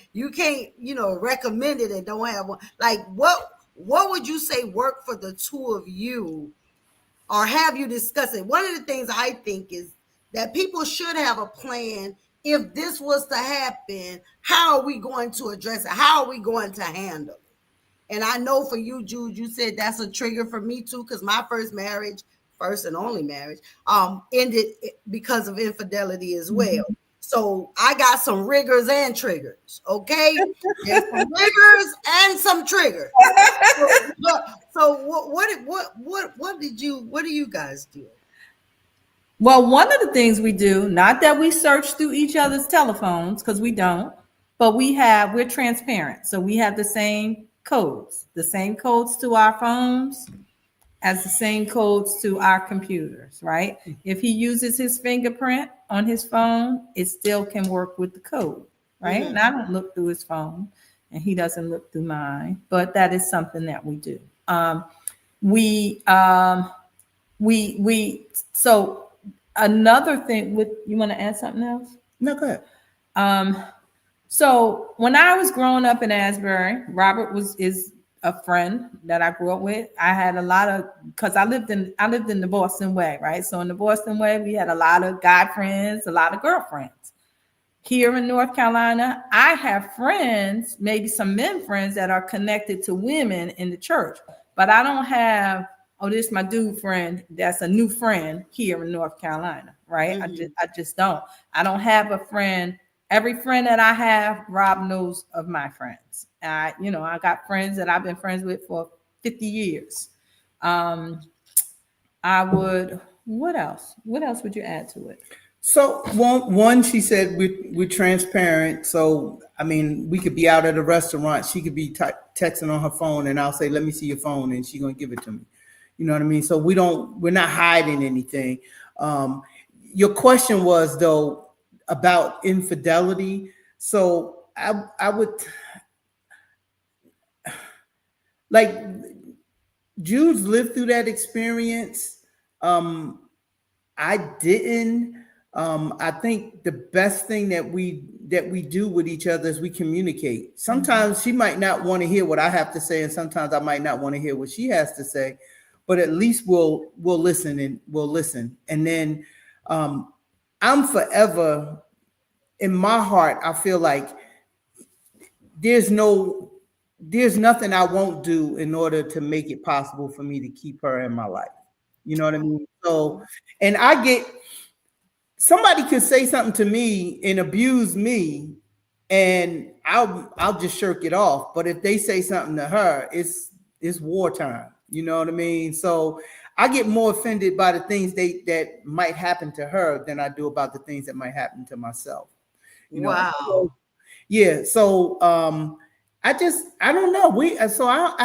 recommend it and don't have one. Like what would you say worked for the two of you, or have you discussed it? One of the things I think is that people should have a plan. If this was to happen, how are we going to address it? How are we going to handle it? And I know for you, Jude, you said that's a trigger for me too, because my first and only marriage, ended because of infidelity as well. Mm-hmm. So I got some riggers and triggers. Okay, there's some riggers and some triggers. So what do you guys do? Well, one of the things we do, not that we search through each other's telephones, because we don't, but we're transparent. So we have the same codes to our phones. has the same codes to our computers, right? If he uses his fingerprint on his phone, it still can work with the code, right? And I don't look through his phone, and he doesn't look through mine, but that is something that we do. We we so another thing with you want to add something else? No, go ahead. So when I was growing up in Asbury, Robert is a friend that I grew up with. I had a lot of because I lived in the Boston way, right? So in the Boston way, we had a lot of guy friends, a lot of girlfriends. Here in North Carolina, I have friends, maybe some men friends that are connected to women in the church, but I don't have, oh, this is my dude friend. That's a new friend here in North Carolina, right? I just don't. I don't have a friend. Every friend that I have, Rob knows of my friends. I got friends that I've been friends with for 50 years. Um, what else? What else would you add to it? So one, she said we're transparent. So I mean, we could be out at a restaurant. She could be texting on her phone, and I'll say, "Let me see your phone," and she's gonna give it to me. You know what I mean? So we're not hiding anything. Your question was though about infidelity. So I would like Jews lived through that experience. I didn't. I think the best thing that we do with each other is we communicate. Sometimes she might not want to hear what I have to say, and sometimes I might not want to hear what she has to say. But at least we'll listen and we'll listen. And then I'm forever in my heart. I feel like there's nothing I won't do in order to make it possible for me to keep her in my life. You know what I mean? So, and somebody could say something to me and abuse me, and I'll just shirk it off. But if they say something to her, it's wartime. You know what I mean? So I get more offended by the things that might happen to her than I do about the things that might happen to myself. You know? Wow. So, yeah. So I don't know. I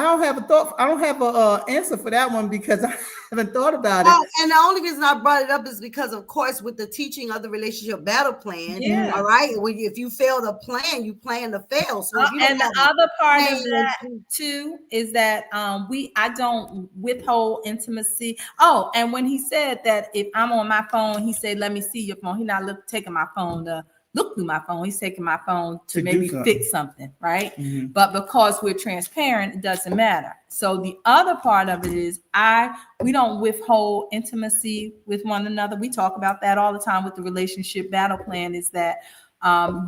don't have a thought. I don't have a answer for that one because I haven't thought about it. Well, and the only reason I brought it up is because, of course, with the teaching of the relationship battle plan, Yeah. all right, if you fail the plan, you plan to fail. So if you don't And the have other part plan, of that too is that I don't withhold intimacy. Oh, and when he said that if I'm on my phone, he said, "Let me see your phone." He's not taking my phone to look through my phone. He's taking my phone to maybe fix something, right? But because we're transparent, it doesn't matter. So the other part of it is we don't withhold intimacy with one another. We talk about that all the time with the relationship battle plan. Is that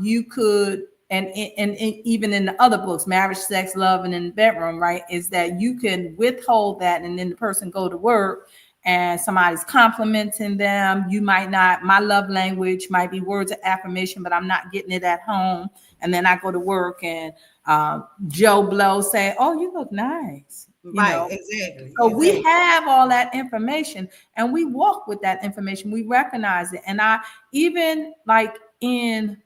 you could. And even in the other books, Marriage, Sex, Love, and in the Bedroom, right, is that you can withhold that and then the person go to work and somebody's complimenting them. You might not, my love language might be words of affirmation, but I'm not getting it at home. And then I go to work and Joe Blow say, "Oh, you look nice." Right, exactly. So we have all that information and we walk with that information. We recognize it. And I even like in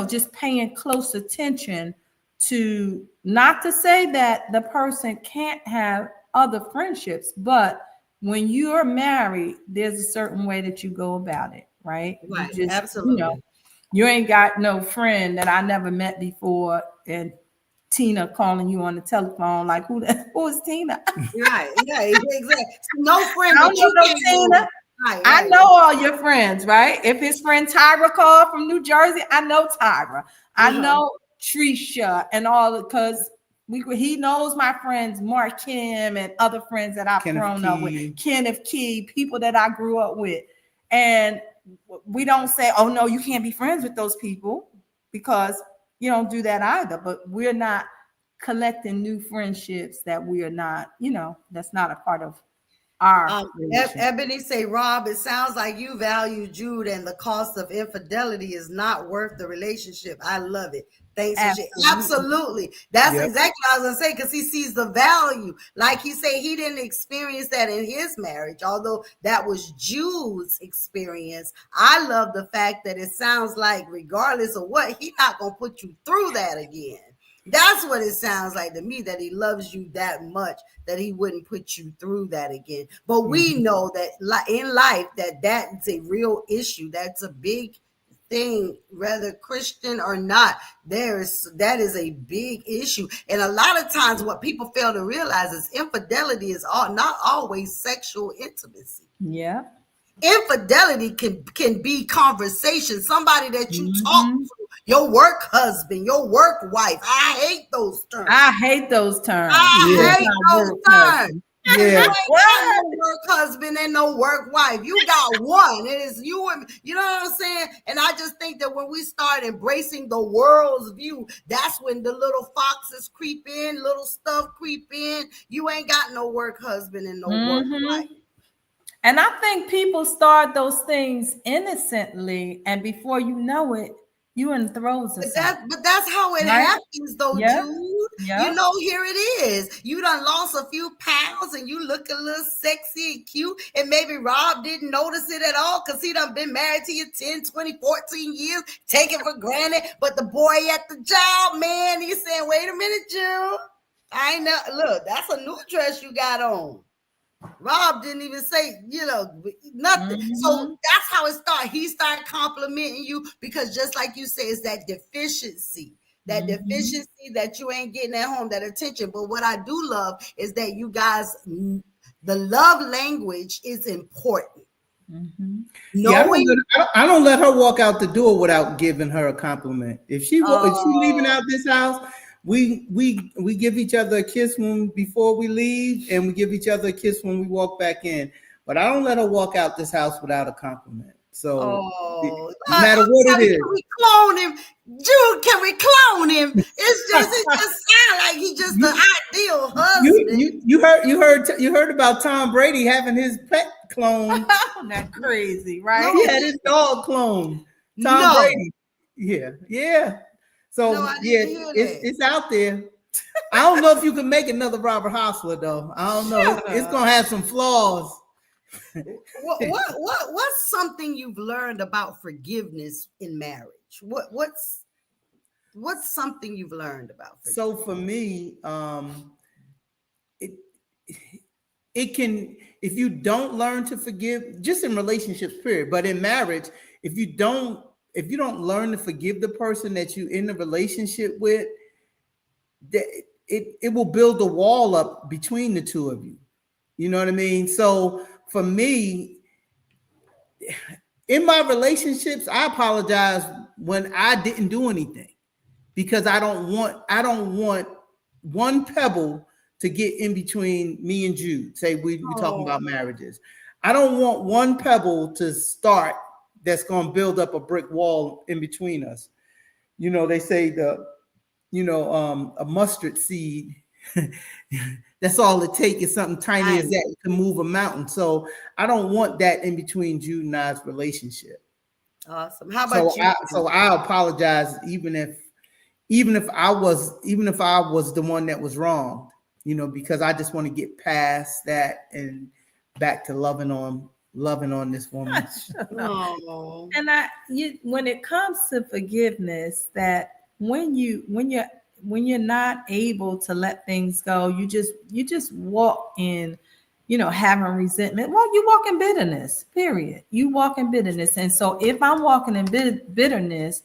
just paying close attention to, not to say that the person can't have other friendships, but when you're married, there's a certain way that you go about it, right? Right, You just, absolutely. You ain't got no friend that I never met before and Tina calling you on the telephone like, who is Tina? Right, yeah, exactly. No friend. I don't know no Tina. Right, I know all your friends, right? If his friend Tyra called from New Jersey, I know Tyra. I know Trisha and all, because he knows my friends, Mark Kim and other friends that I've grown up with, Kenneth Key, people that I grew up with. And we don't say, "Oh no, you can't be friends with those people," because you don't do that either. But we're not collecting new friendships that we are not, that's not a part of our Ebony say, "Rob, it sounds like you value Jude and the cost of infidelity is not worth the relationship. I love it. Thanks." Absolutely. That's exactly what I was gonna say, because he sees the value. Like he said, he didn't experience that in his marriage, although that was Jude's experience. I love the fact that it sounds like regardless of what, he's not gonna put you through that again. That's what it sounds like to me, that he loves you that much that he wouldn't put you through that again. But we Mhm. know that in life that's a real issue. That's a big thing, whether Christian or not. That is a big issue. And a lot of times what people fail to realize is infidelity is not always sexual intimacy. Yeah. Infidelity can be conversation, somebody that you talk Hmm. to, your work husband, your work wife. I hate those terms. I hate those terms. Yeah. I Where's hate my those work terms. husband? Because you Yeah. ain't got What? no work husband and no work wife. You got one. It is you and you know what I'm saying? And I just think that when we start embracing the world's view, that's when the little foxes creep in, little stuff creep in. You ain't got no work husband and no work Hmm. wife. And I think people start those things innocently, and before you know it, you in the throes of something, But that's how it right? happens though, Yep. Jude. You Yep. know, here it is. You done lost a few pounds and you look a little sexy and cute. And maybe Rob didn't notice it at all because he done been married to you 10, 20, 14 years, taken for granted. But the boy at the job, man, he's saying, wait a minute, Jude. I know. Look, that's a new dress you got on. Rob didn't even say, nothing. So Hmm. that's how it started. He started complimenting you because just like you say, it's that Hmm. deficiency that you ain't getting at home, that attention. But what I do love is that you guys, the love language is important. Hmm. Yeah, Knowing, I don't let her walk out the door without giving her a compliment. If she leaving oh, out this house, we give each other a kiss when before we leave, and we give each other a kiss when we walk back in. But I don't let her walk out this house without a compliment. So oh, no matter what it is, can we clone him? Jude, can we clone him? It just sounds like he just the you ideal husband. you heard about Tom Brady having his pet clone. That's crazy, No, right? He I had didn't. his dog clone, Tom No, Brady. Yeah, yeah. no, So I yeah, didn't hear that. it's out there. I don't know if you can make another Robert Hostler though. I don't know. Shut It's up. gonna have some flaws. What's something you've learned about forgiveness in marriage? What's something you've learned about So forgiveness? for me, it it can, if you don't learn to forgive, just in relationships, period, but in marriage, if you don't if you don't learn to forgive the person that you in the relationship with, that it will build a wall up between the two of you. You know what I mean? So for me, in my relationships, I apologize when I didn't do anything because I don't want one pebble to get in between me and Jude. Say we talking Oh, about marriages. I don't want one pebble to start that's going to build up a brick wall in between us. You know, they say a mustard seed. That's all it takes is something tiny as nice, that to move a mountain. So I don't want that in between Jude and I's relationship. awesome. How about you? So I apologize even if I was the one that was wrong, because I just want to get past that and back to loving on this woman. Shut up. Oh, And when it comes to forgiveness, that when you're not able to let things go, you just walk in, having resentment. Well, you walk in bitterness. Period. You walk in bitterness, and so if I'm walking in bitterness,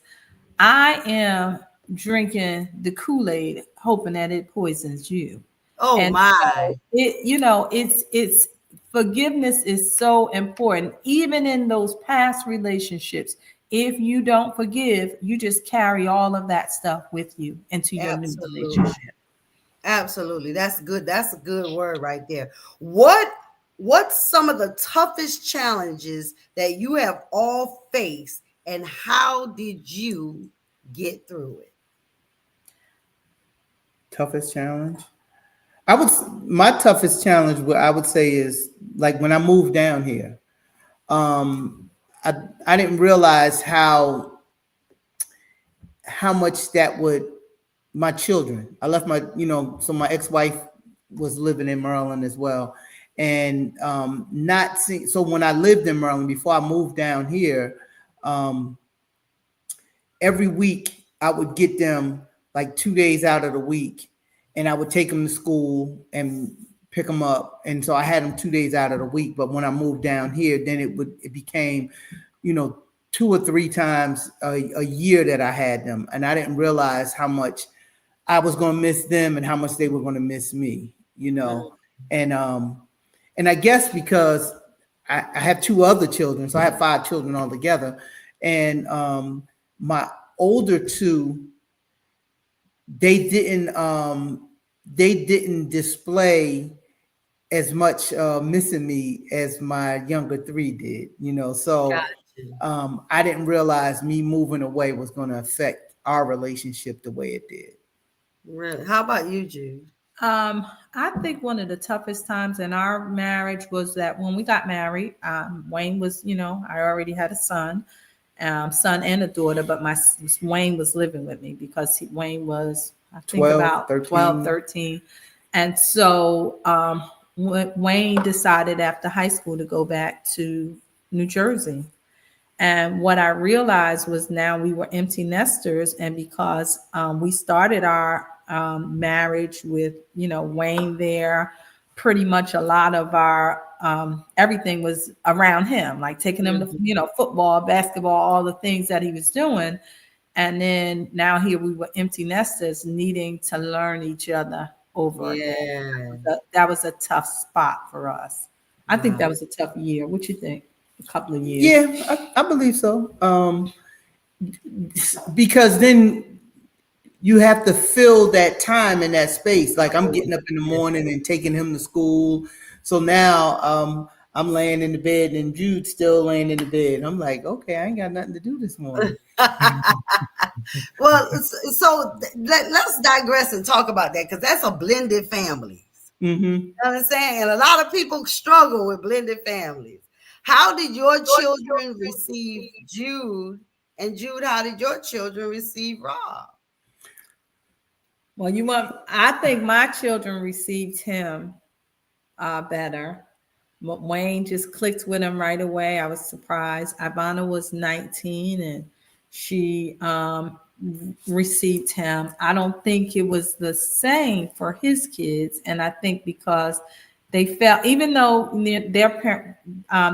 I am drinking the Kool-Aid, hoping that it poisons you. oh And my. so it's forgiveness is so important, even in those past relationships. If you don't forgive, you just carry all of that stuff with you into your new Absolutely. relationship. Absolutely. That's good. That's a good word right there. What's some of the toughest challenges that you have all faced and how did you get through it? Toughest challenge. My toughest challenge, what I would say, is like when I moved down here. Um, I didn't realize how much that would my children. I left so my ex-wife was living in Maryland as well, and not see. So when I lived in Maryland before I moved down here, every week I would get them like 2 days out of the week, and I would take them to school and pick them up. And so I had them 2 days out of the week. But when I moved down here, then it became, 2 or 3 times a year that I had them, and I didn't realize how much I was going to miss them and how much they were going to miss me. And I guess because I have 2 other children, so I have 5 children altogether, and my older 2, they didn't display as much missing me as my younger 3 did. So I didn't realize me moving away was going to affect our relationship the way it did. Really? How about you, Jude? I think one of the toughest times in our marriage was that when we got married, Wayne was, I already had a son and a daughter, but Wayne was living with me because Wayne was, I think, 12, about 13. 12, 13. And so Wayne decided after high school to go back to New Jersey. And what I realized was now we were empty nesters. And because we started our marriage with, Wayne there, pretty much a lot of our everything was around him, like taking him to, football, basketball, all the things that he was doing. And then now here we were empty nesters needing to learn each other over again. That was a tough spot for us. I think that was a tough year. What you think? A couple of years. Yeah, I believe so. Because then you have to fill that time in that space. Like I'm getting up in the morning and taking him to school. So now I'm laying in the bed and Jude's still laying in the bed. I'm like, okay, I ain't got nothing to do this morning. Well, so let's digress and talk about that, because that's a blended family. Mm-hmm. You know what I'm saying? And a lot of people struggle with blended families. How did your children receive Jude? And Jude, how did your children receive Rob? Well, I think my children received him better. Wayne just clicked with him right away. I was surprised. Ivana was 19 and she received him. I don't think it was the same for his kids. And I think because they felt, even though their parents,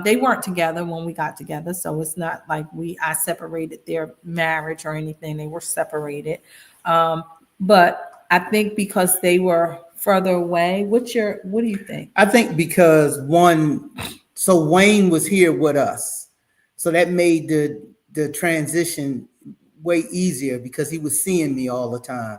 they weren't together when we got together. So it's not like I separated their marriage or anything. They were separated. But I think because they were further away. What do you think? I think because so Wayne was here with us. So that made the transition way easier because he was seeing me all the time.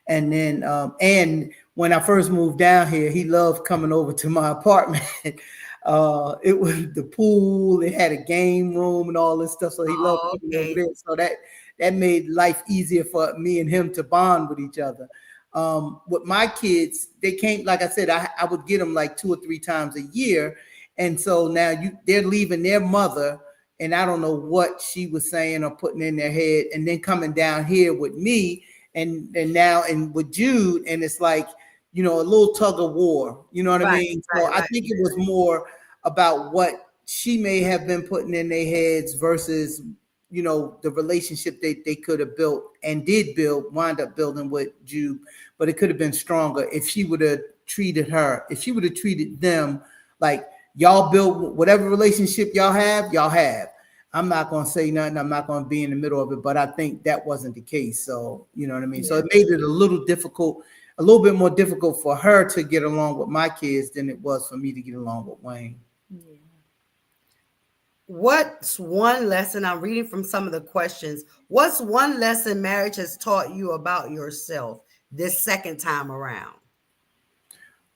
And then, and when I first moved down here, he loved coming over to my apartment. It was the pool, it had a game room and all this stuff. So he loved coming over there. So that made life easier for me and him to bond with each other. With my kids, they came, like I said, I would get them like 2 or 3 times a year. And so now they're leaving their mother, and I don't know what she was saying or putting in their head, and then coming down here with me and now with Jude, and it's like, a little tug of war, you know what I mean? So I think it was more about what she may have been putting in their heads versus, the relationship they could have built and did wind up building with Jude, but it could have been stronger if she would have treated them like, y'all build whatever relationship y'all have. I'm not going to say nothing. I'm not going to be in the middle of it, but I think that wasn't the case. So, you know what I mean? Yeah. So it made it a little bit more difficult for her to get along with my kids than it was for me to get along with Wayne. Yeah. What's one lesson, I'm reading from some of the questions, what's one lesson marriage has taught you about yourself this second time around?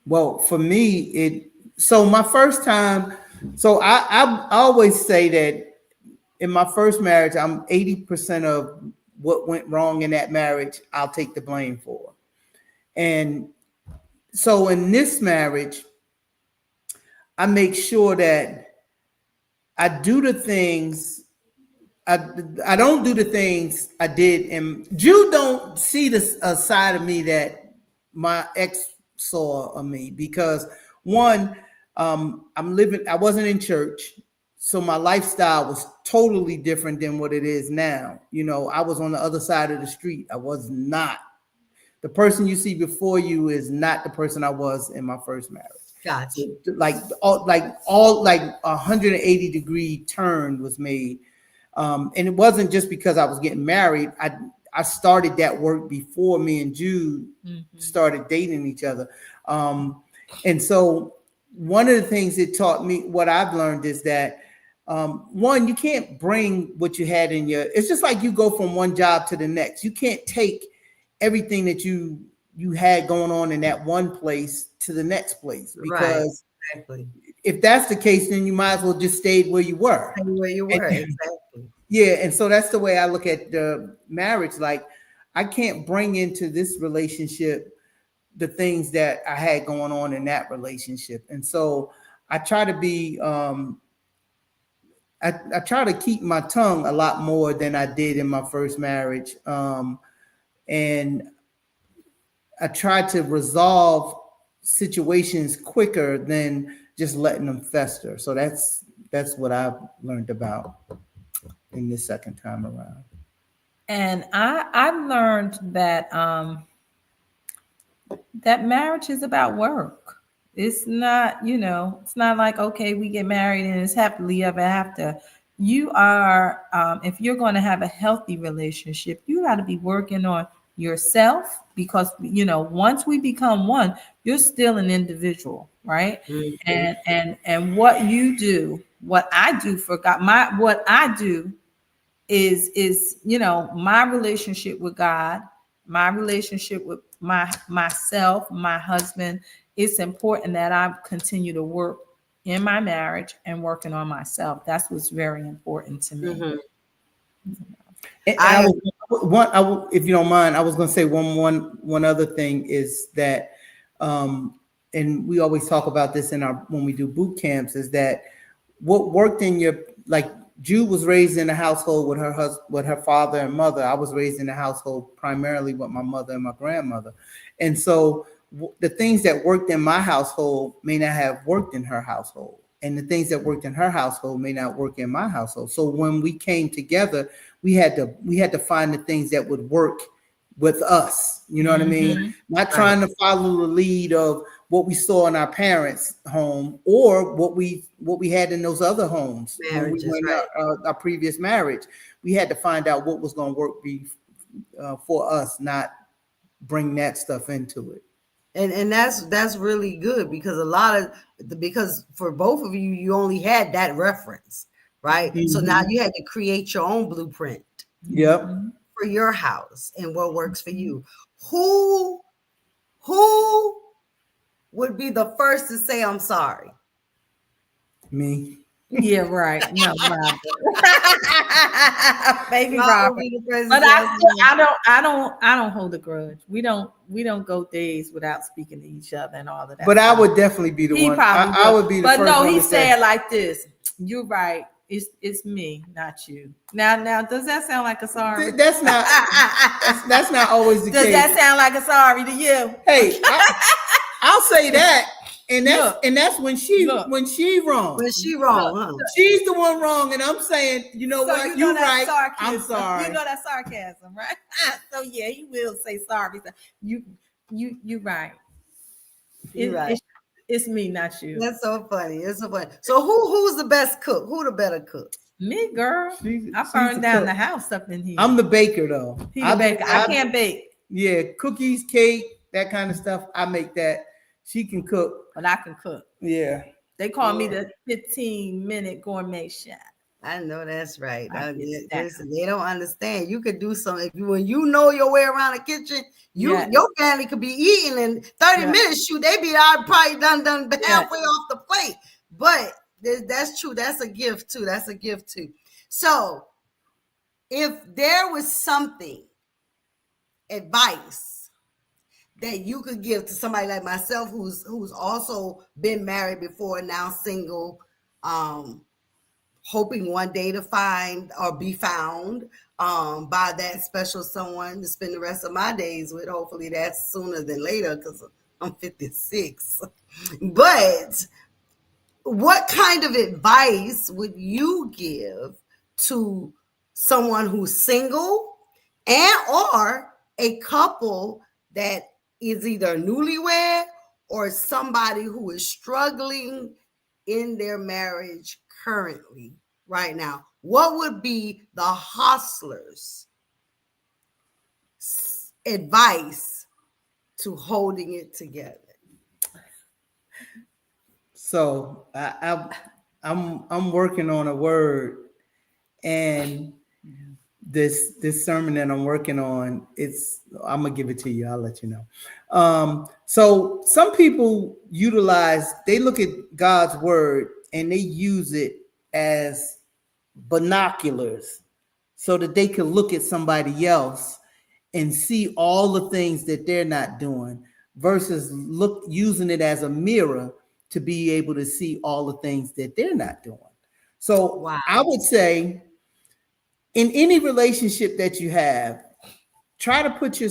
Well, for me, so my first time, so I always say that in my first marriage, I'm 80% of what went wrong in that marriage, I'll take the blame for. And so in this marriage, I make sure that I do the things, I don't do the things I did. And Jude don't see this side of me that my ex saw of me, because one, I wasn't in church. So my lifestyle was totally different than what it is now. I was on the other side of the street. I was not the person you see before you is not the person I was in my first marriage. Got So you. like 180-degree turn was made. And it wasn't just because I was getting married. I started that work before me and Jude started dating each other. And so one of the things it taught me, what I've learned is that one, you can't bring what you had in your, it's just like you go from one job to the next. You can't take everything that you had going on in that one place to the next place, Right. because Exactly. if that's the case, then you might as well just stayed where you were. Stay where you And were. Exactly. yeah, and so that's the way I look at the marriage. Like, I can't bring into this relationship the things that I had going on in that relationship. And so I try to be I try to keep my tongue a lot more than I did in my first marriage. And I try to resolve situations quicker than just letting them fester. So that's what I've learned about in this second time around. And I've learned that that marriage is about work. It's not, it's not like, okay, we get married and it's happily ever after. You are, if you're going to have a healthy relationship, you got to be working on yourself, because, once we become one, you're still an individual, right? Mhm. And what you do, what I do for God, what I do is my relationship with God, my relationship with myself, my husband. It's important that I continue to work in my marriage and working on myself. That's what's very important to me. Mhm. And I if you don't mind, I was going to say one other thing is that, and we always talk about this in our when we do boot camps, is that what worked in your, like, Jude was raised in a household with her husband, with her father and mother. I was raised in a household primarily with my mother and my grandmother, and so the things that worked in my household may not have worked in her household, and the things that worked in her household may not work in my household. So when we came together, we had to find the things that would work with us. You know what I mean? Not right. trying to follow the lead of what we saw in our parents' home or what we had in those other homes when we were Marriages, in right. our previous marriage. We had to find out what was going to work for us, not bring that stuff into it. And that's really good, because a lot of because for both of you, you only had that reference, right? So now Mm-hmm. you had to create your own blueprint Yep. for your house and what works for you. Who who would be the first to say I'm sorry? Me. Yeah, right. No, Robert. Baby Y'all will Robert. be the first to But say I'm sorry. I don't hold a grudge. We don't go days without speaking to each other and all of that But I stuff. would definitely be the He one. probably I would. would be the But first no, one he to say, said like this. You're right. It's me, not you. Now, does that sound like a sorry? That's not that's not always the Does case. that sound like a sorry to you? Hey, I'll say that, and that's Look, and that's look, when she wrong. When she look. wrong, huh? She's the one wrong, and I'm saying, you know So what? you know You that's right. I'm sarcasm. You sorry. know that's sarcasm, right? So yeah, he will say sorry. So you you right. You right. It's me, not you. That's so funny. It's so funny. So who's the best cook? Who the better cook? Me, girl. I She's the burned down cook. the house up in here. I'm the baker though. He the baker. I I can't bake, yeah, cookies, cake, that kind of stuff. I make that. She can cook. but I can cook. Yeah. They call me Yeah. the 15-minute gourmet chef. I know that's right. I get down. Listen, they don't understand. You could do something if when you know your way around the kitchen. Yes. Your family could be eating in 30 Yeah. minutes. Shoot, they be out probably done Yeah. halfway off the plate. But that's true. That's a gift too. That's a gift too. So if there was something advice that you could give to somebody like myself who's also been married before, now single, hoping one day to find or be found by that special someone to spend the rest of my days with. Hopefully that's sooner than later, because I'm 56. But what kind of advice would you give to someone who's single and or a couple that is either newlywed or somebody who is struggling in their marriage currently, right now, what would be the hostlers' advice to holding it together? So I'm working on a word, and this sermon that I'm working on, I'm gonna give it to you. I'll let you know. So some people they look at God's word and they use it as binoculars so that they can look at somebody else and see all the things that they're not doing, versus using it as a mirror to be able to see all the things that they're not doing. So Wow. I would say, in any relationship that you have, try to put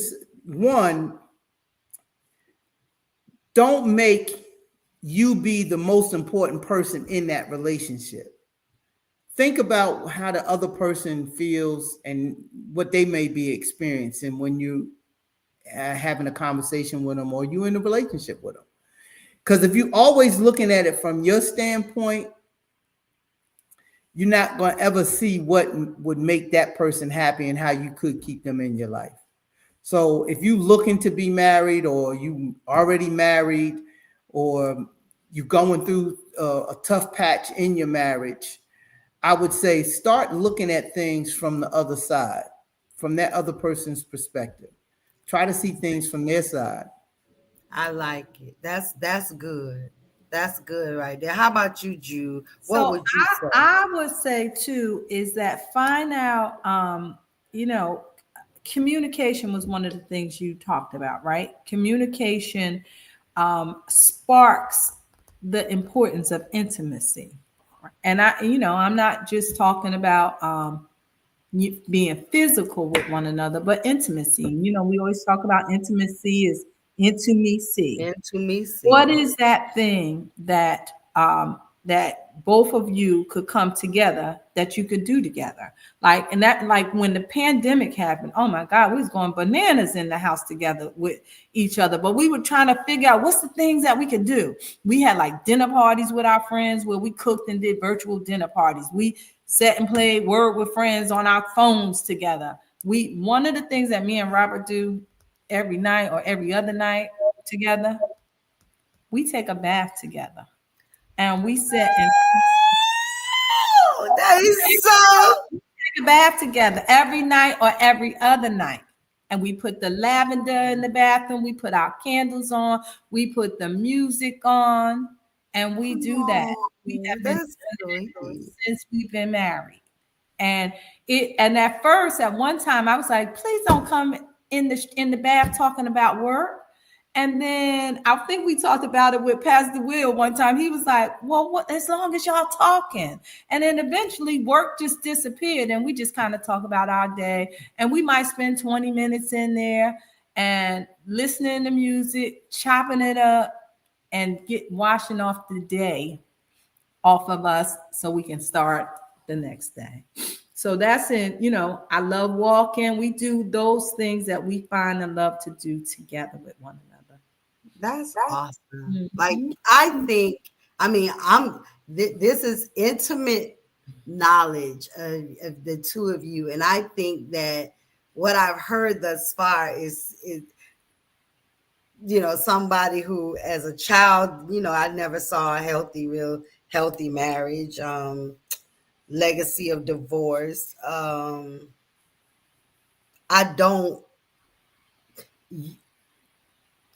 don't make you be the most important person in that relationship. Think about how the other person feels and what they may be experiencing when you having a conversation with them or you in a relationship with them. Because if you're always looking at it from your standpoint, you're not going to ever see what would make that person happy and how you could keep them in your life. So if you looking to be married, or you already married, or you're going through a tough patch in your marriage, I would say start looking at things from the other side, from that other person's perspective. Try to see things from their side. I like it. That's good. That's good right there. How about you, Jude? What So would you say? I would say too is that find out, you know, communication was one of the things you talked about, right? Communication sparks the importance of intimacy. And I'm not just talking about being physical with one another, but intimacy. We always talk about intimacy is intimacy. What Intimacy. is that thing that both of you could come together, that you could do together? Like when the pandemic happened, oh my God, we was going bananas in the house together with each other. But we were trying to figure out what's the things that we could do. We had like dinner parties with our friends where we cooked and did virtual dinner parties. We sat and played Word with Friends on our phones together. One of the things that me and Robert do every night or every other night together, we take a bath together, and we sit and Oh, that is so. take a bath together every night or every other night. And we put the lavender in the bathroom, we put our candles on, we put the music on, and we do that. We Oh, have been that's doing it sweet. since we've been married. And at first, at one time, I was like, please don't come in the bath talking about work. And then I think we talked about it with Pastor Will one time. He was like, well, what, as long as y'all talking. And then eventually work just disappeared, and we just kind of talk about our day. And we might spend 20 minutes in there and listening to music, chopping it up, and washing off the day off of us so we can start the next day. So that's I love walking. We do those things that we find and love to do together with one another. That's awesome. Like, Mhm. I think, this is intimate knowledge of the two of you. And I think that what I've heard thus far is somebody who, as a child, I never saw a real healthy marriage, legacy of divorce. I don't,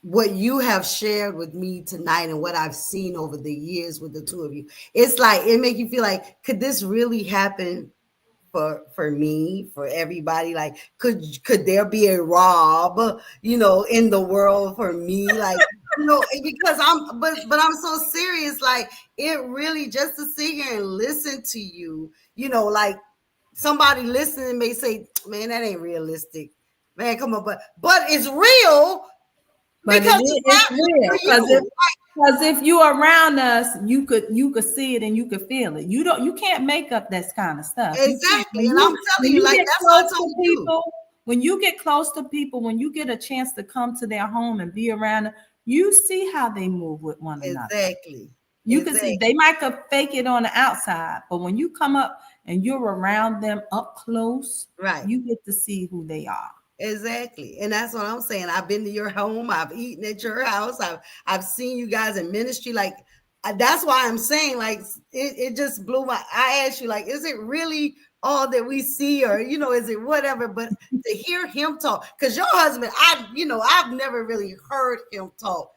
what you have shared with me tonight and what I've seen over the years with the two of you, it's like, it make you feel like, could this really happen for me, for everybody? Like, could there be a Rob, in the world for me? Like, because but I'm so serious. Like, it really, just to sit here and listen to you, like, somebody listening may say, man, that ain't realistic. Man, come on, but it's real But because it's it's happening for real, you. because if you are around us, you could see it and you could feel it. You can't make up that kind of stuff. You can't. Exactly. And I'm telling When you, you like, get that's what I close told to you. people, when you get close to people, when you get a chance to come to their home and be around them, you see how they move with one another. Exactly. You can see they might could fake it on the outside, but when you come up and you're around them up close, Right. you get to see who they are. Exactly. And that's what I'm saying. I've been to your home. I've eaten at your house. I've seen you guys in ministry. Like, that's why I'm saying, like, it just blew my, I asked you, like, is it really all that we see, or, is it whatever? But to hear him talk, because your husband, I've never really heard him talk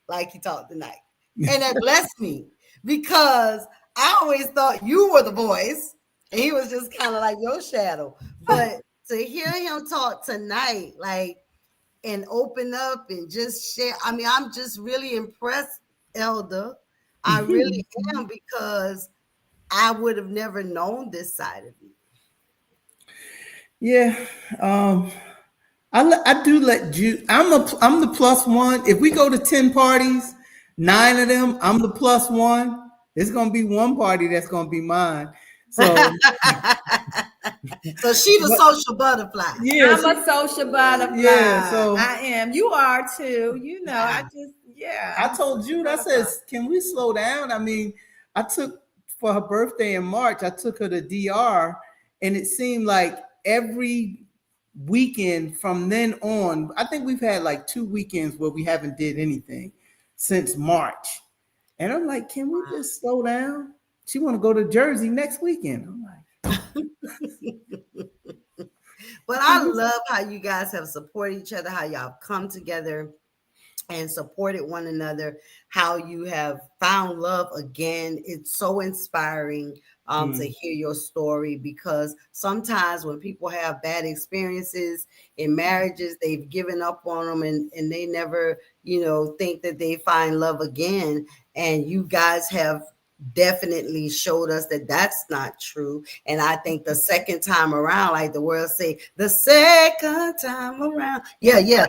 like he talked tonight. And that blessed me, because I always thought you were the voice and he was just kind of like your shadow. But to hear him talk tonight, like, and open up and just share, I mean, I'm just really impressed, Elder. I really am, because I would have never known this side of you. Yeah. I do let you. I'm the plus one. If we go to 10 parties, 9 of them, I'm the plus one. There's gonna be one party that's gonna be mine. So, so she the social butterfly. Yeah, I'm a social butterfly. Yeah, so I am. You are too. I just I told Jude, I said, can we slow down? I mean, I took for her birthday in March, I took her to DR, and it seemed like every weekend from then on, I think we've had like 2 weekends where we haven't did anything since March. And I'm like, can we just slow down? She want to go to Jersey next weekend. I'm like, but I love how you guys have supported each other, how y'all come together and supported one another, how you have found love again. It's so inspiring to hear your story, because sometimes when people have bad experiences in marriages, they've given up on them, and they never, think that they find love again. And you guys have definitely showed us that that's not true. And I think the second time around, like the world say, the second time around, yeah,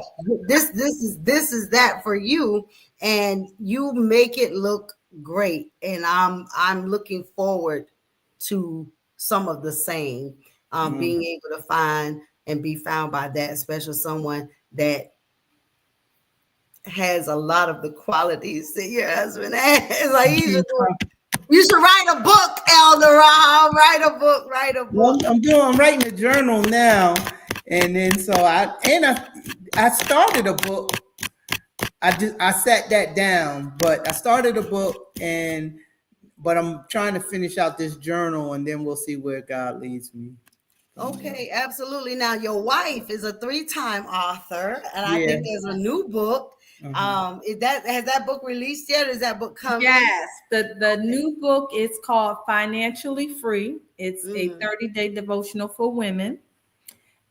this is that for you, and you make it look great. And I'm looking forward to some of the same, being able to find and be found by that special someone that has a lot of the qualities that your husband has. Like, you should write a book, Elder Ron. Write a book. Well, I'm writing a journal now, and then so I started a book. I sat that down, but I started a book, but I'm trying to finish out this journal, and then we'll see where God leads me. Okay, absolutely. Now, your wife is a 3-time author, and I think there's a new book. Has that book released yet? Is that book coming? Yes, the new book is called Financially Free. It's a 30-day devotional for women,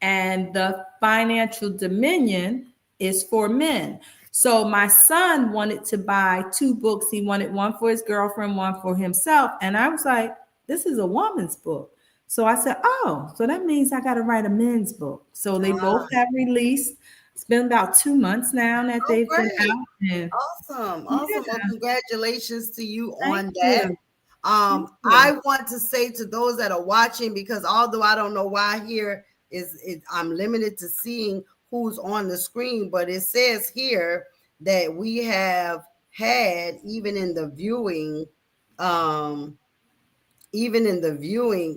and the Financial Dominion is for men. So my son wanted to buy 2 books. He wanted one for his girlfriend, one for himself, and I was like, this is a woman's book. So I said, oh, so that means I got to write a men's book. So they both have released. It's been about 2 months now that they've been out. And awesome. Well, congratulations to you on Thank that. you. I want to say to those that are watching, because although I don't know why here I'm limited to seeing who's on the screen, but it says here that we have had, even in the viewing,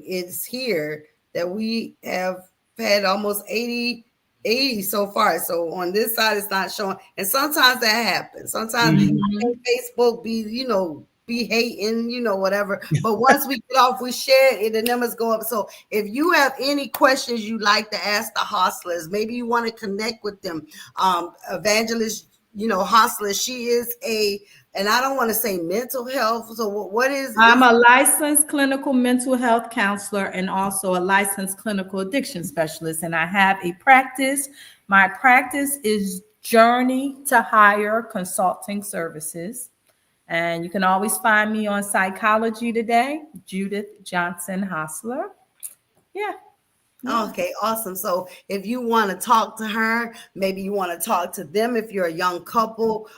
it's here that we have had almost 80 so far. So on this side, it's not showing. And sometimes that happens. Sometimes I think Facebook be hating, whatever. But once we get off, we share it, the numbers go up. So if you have any questions you'd like to ask the Hostlers, maybe you want to connect with them. Evangelist, Hostler, she is and I don't want to say mental health. So what is? I'm a licensed clinical mental health counselor and also a licensed clinical addiction specialist. And I have a practice. My practice is Journey to Higher Consulting Services. And you can always find me on Psychology Today, Judith Johnson Hostler. Yeah. Okay, awesome. So if you want to talk to her, maybe you want to talk to them if you're a young couple,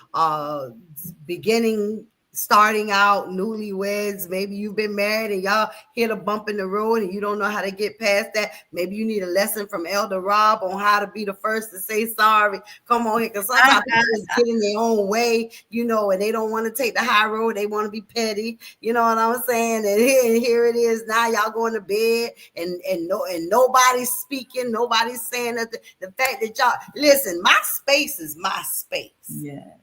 beginning starting out, newlyweds, maybe you've been married and y'all hit a bump in the road and you don't know how to get past that. Maybe you need a lesson from Elder Rob on how to be the first to say sorry. Come on here, because sometimes people just get in their own way, and they don't want to take the high road. They want to be petty. You know what I'm saying? And here it is. Now y'all going to bed and nobody's speaking, nobody's saying nothing. The fact that y'all listen, my space is my space. Yeah.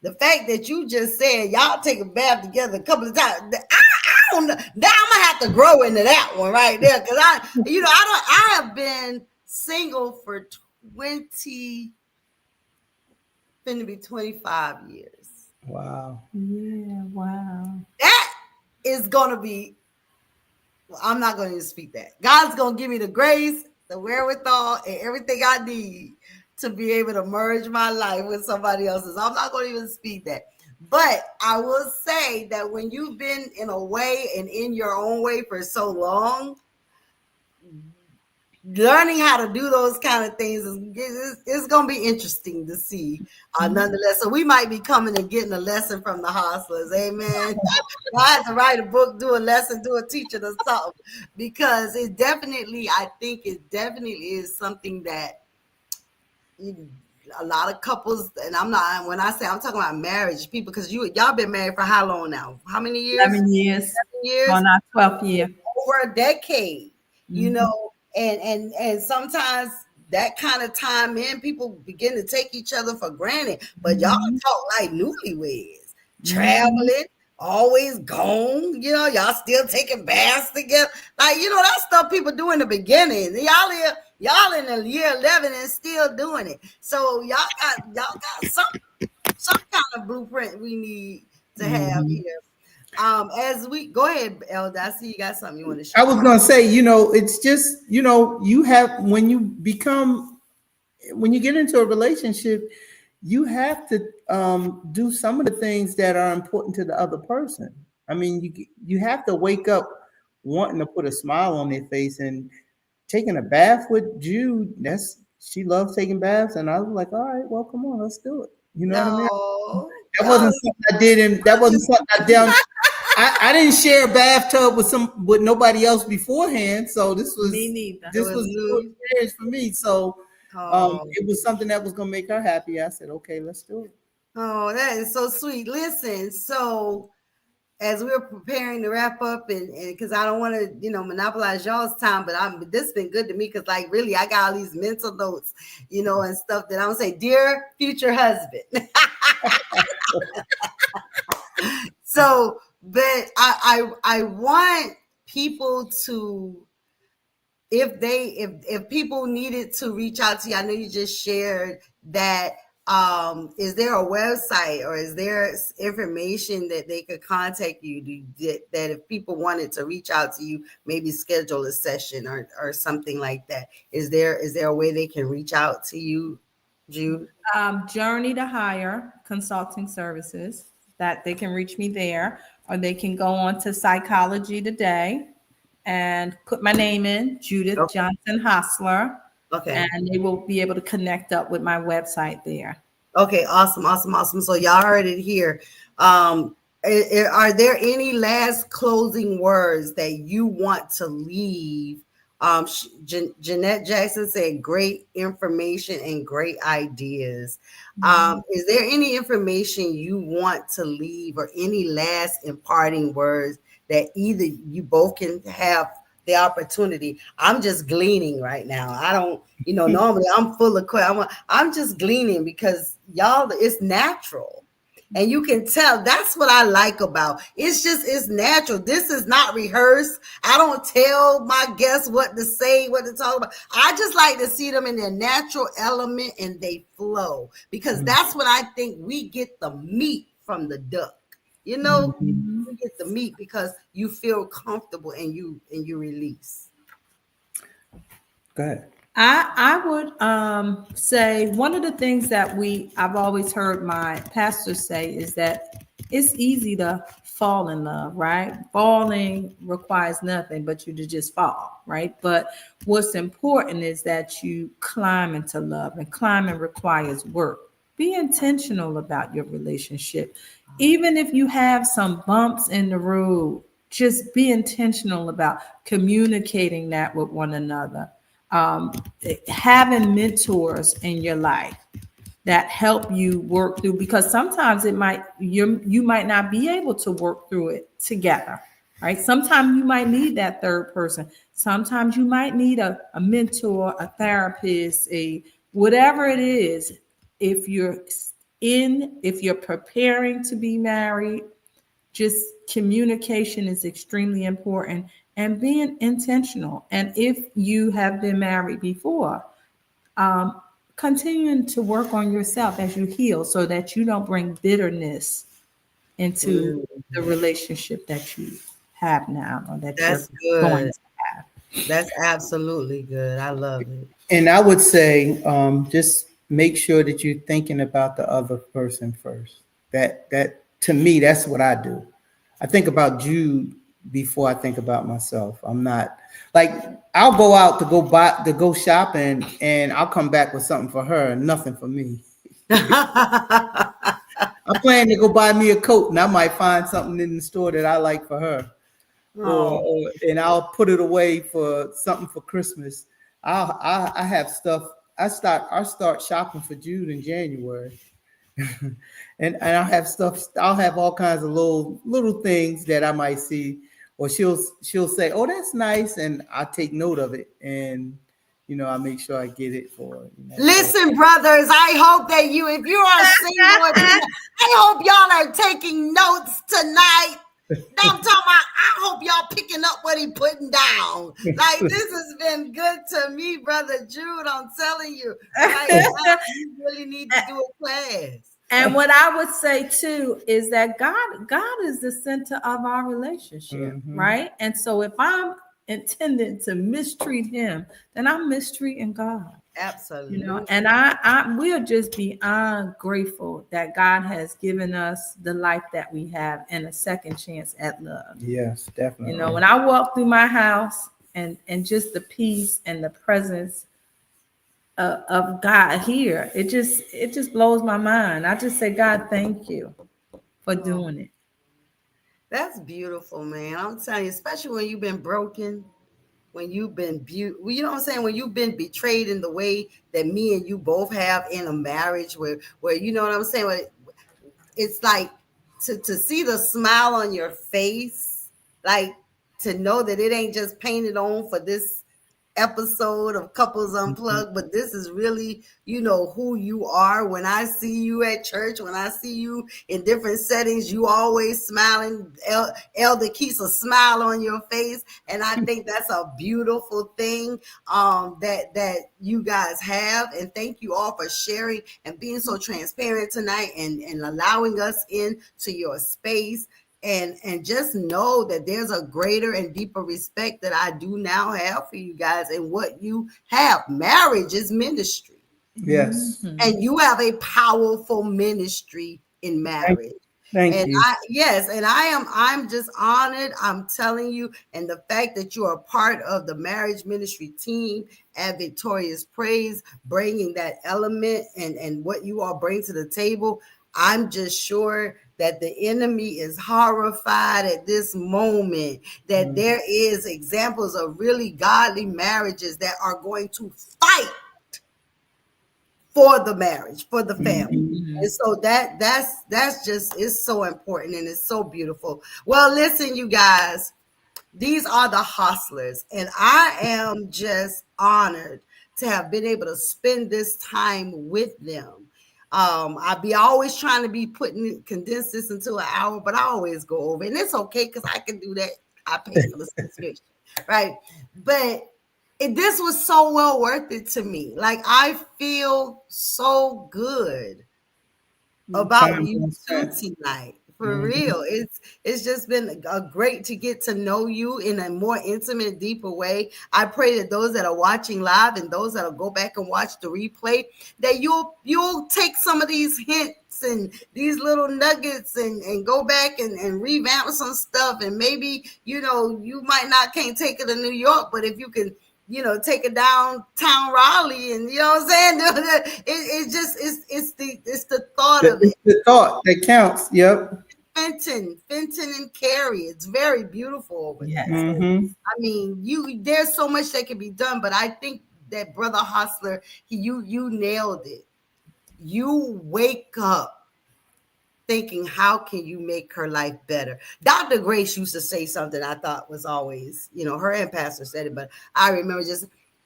The fact that you just said y'all take a bath together a couple of times, I don't know. Now I'm gonna have to grow into that one right there, because I have been single for 25 years. Wow. Yeah. Wow. That is gonna be. I'm not gonna even speak that. God's gonna give me the grace, the wherewithal, and everything I need to be able to merge my life with somebody else's. I'm not going to even speak that. But I will say that when you've been in a way and in your own way for so long, learning how to do those kind of things is going to be interesting to see, nonetheless. So we might be coming and getting a lesson from the Hostlers. Amen. I had to write a book, do a lesson, do a teaching or something, because I think it definitely is something that a lot of couples, and when I say I'm talking about marriage, people, because y'all been married for how long now? How many years? 11 years. 7 years. On our 12th year. Over a decade, and sometimes that kind of time in, people begin to take each other for granted. But y'all talk like newlyweds, traveling, always gone, y'all still taking baths together. Like, that stuff people do in the beginning. Y'all in the year 11 and still doing it. So y'all got some kind of blueprint we need to have here. As we go ahead, Elder, I see you got something you want to share. I was going to say, it's just, you have, when you get into a relationship, you have to do some of the things that are important to the other person. I mean, you have to wake up wanting to put a smile on their face. And taking a bath with Jude, she loves taking baths, and I was like, all right, well, come on, let's do it. You know what I mean? That wasn't something I did, and that wasn't something I did. I didn't share a bathtub with nobody else beforehand, so this was me neither. This was a new experience for me. So it was something that was going to make her happy. I said, okay, let's do it. Oh, that is so sweet. Listen, so as we're preparing to wrap up, and because I don't want to, monopolize y'all's time, but this has been good to me, because like really I got all these mental notes, and stuff that I'm gonna say, dear future husband. So, but I want people to, if people needed to reach out to you, I know you just shared that. Is there a website, or is there information that they could contact you that if people wanted to reach out to you, maybe schedule a session or something like that? Is there a way they can reach out to you, Jude? Journey to Hire Consulting Services, that they can reach me there, or they can go on to Psychology Today and put my name in, Judith Johnson Hostler. Okay. And they will be able to connect up with my website there. Okay, awesome. So y'all heard it here. Are there any last closing words that you want to leave? Jeanette Jackson said, great information and great ideas. Is there any information you want to leave, or any last imparting words that either you both can have the opportunity? I'm just gleaning right now. I don't, normally I'm full of questions. I'm just gleaning because y'all, it's natural. And you can tell. That's what I like about it's natural. This is not rehearsed. I don't tell my guests what to say, what to talk about. I just like to see them in their natural element and they flow, because that's what I think we get the meat from the duck. You get the meat because you feel comfortable and you release. Go ahead. I would say one of the things that I've always heard my pastor say is that it's easy to fall in love, right? Falling requires nothing but you to just fall, right? But what's important is that you climb into love, and climbing requires work. Be intentional about your relationship. Even if you have some bumps in the road, just be intentional about communicating that with one another. Um, Having mentors in your life that help you work through, because sometimes you might not be able to work through it together, right? Sometimes you might need that third person. Sometimes you might need a mentor, a therapist, a whatever it is. If you're if you're preparing to be married, just communication is extremely important, and being intentional. And if you have been married before, um, continuing to work on yourself as you heal, so that you don't bring bitterness into the Mhm. relationship that you have now, or that you're That's going good. to have. That's absolutely good. I love it. And I would say, just make sure that you're thinking about the other person first. That to me, that's what I do. I think about Jude before I think about myself. I'm not like, I'll go out to go shopping, and I'll come back with something for her and nothing for me. I plan to go buy me a coat, and I might find something in the store that I like for her, Oh, and I'll put it away for something for Christmas. I have stuff. I start shopping for June in January, and I have stuff. I'll have all kinds of little things that I might see, or she'll say, "Oh, that's nice," and I take note of it, and I make sure I get it for her. So listen, brothers, I hope that if you are single, I hope y'all are taking notes tonight. I'm talking about, I hope y'all picking up what he putting down. Like, this has been good to me, Brother Jude. I'm telling you, right now, you really need to do a class. And what I would say too is that God is the center of our relationship, mhm. right? And so if I'm intending to mistreat him, then I'm mistreating God. Absolutely. And I we'll just beyond grateful that God has given us the life that we have and a second chance at love. Yes, definitely. When I walk through my house, and just the peace and the presence of God here, it just blows my mind. I just say, God, thank you for Oh, doing it. that's beautiful, man. I'm telling you, especially when you've been broken, when you've been you know what I'm saying, when you've been betrayed in the way that me and you both have in a marriage, where you know what I'm saying, it's like to see the smile on your face, like to know that it ain't just painted on for this episode of Couples Mhm. Unplugged, but this is really, who you are. When I see you at church, when I see you in different settings, you always smiling. Elder keeps a smile on your face, and I think that's a beautiful thing, that you guys have. And thank you all for sharing and being so transparent tonight, and allowing us into your space. And just know that there's a greater and deeper respect that I do now have for you guys and what you have. Marriage is ministry, Yes. and you have a powerful ministry in Thank, marriage. thank And you. I'm just honored. I'm telling you, and the fact that you are part of the marriage ministry team at Victorious Praise, bringing that element and what you all bring to the table, I'm just sure that the enemy is horrified at this moment, that Mm, there is examples of really godly marriages that are going to fight for the marriage, for the family. mhm. And so that's just, it's so important, and it's so beautiful. Well, listen, you guys, these are the Hostlers, and I am just honored to have been able to spend this time with them. I be always trying to be condense this into an hour, but I always go over, and it's okay because I can do that. I pay for the subscription, right? But this was so well worth it to me. Like, I feel so good about Time you well too spent. tonight. For Mhm. real. It's just been a great to get to know you in a more intimate, deeper way. I pray that those that are watching live and those that'll go back and watch the replay, that you'll take some of these hints and these little nuggets, and go back and revamp some stuff. And maybe, you might not can't take it to New York, but if you can take it downtown Raleigh, and you know what I'm saying. It's the thought of It's it. the thought that counts. Yep. Fenton and Cary. It's very beautiful over there. Yes. So Mm-hmm. I mean, there's so much that can be done, but I think that Brother Hostler, you nailed it. You wake up thinking, how can you make her life better? Dr. Grace used to say something I thought was always, her and Pastor said it, but I remember just,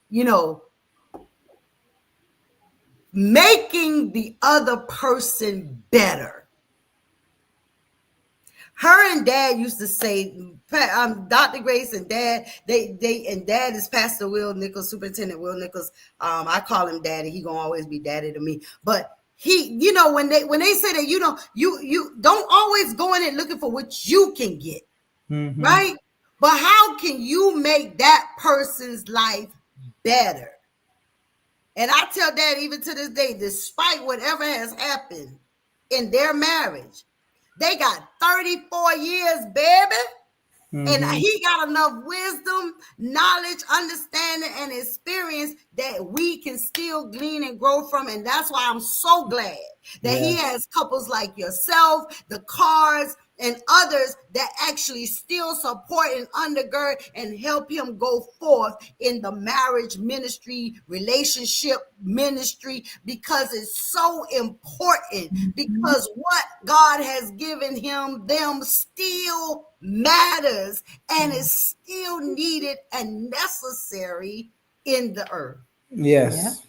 you know, making the other person better. Her and Dad used to say, Dr. Grace and Dad, and Dad is Pastor Will Nichols, Superintendent Will Nichols. I call him Daddy. He gonna always be Daddy to me. But he, when they say that, you don't always go in it looking for what you can get, Mm-hmm. right? But how can you make that person's life better? And I tell Dad, even to this day, despite whatever has happened in their marriage, they got 34 years, baby. And Mm-hmm. he got enough wisdom, knowledge, understanding, and experience that we can still glean and grow from. And that's why I'm so glad that he has couples like yourself, the Carrs, and others that actually still support and undergird and help him go forth in the marriage ministry, relationship ministry, because it's so important, because what God has given them still matters and is still needed and necessary in the earth. Yes.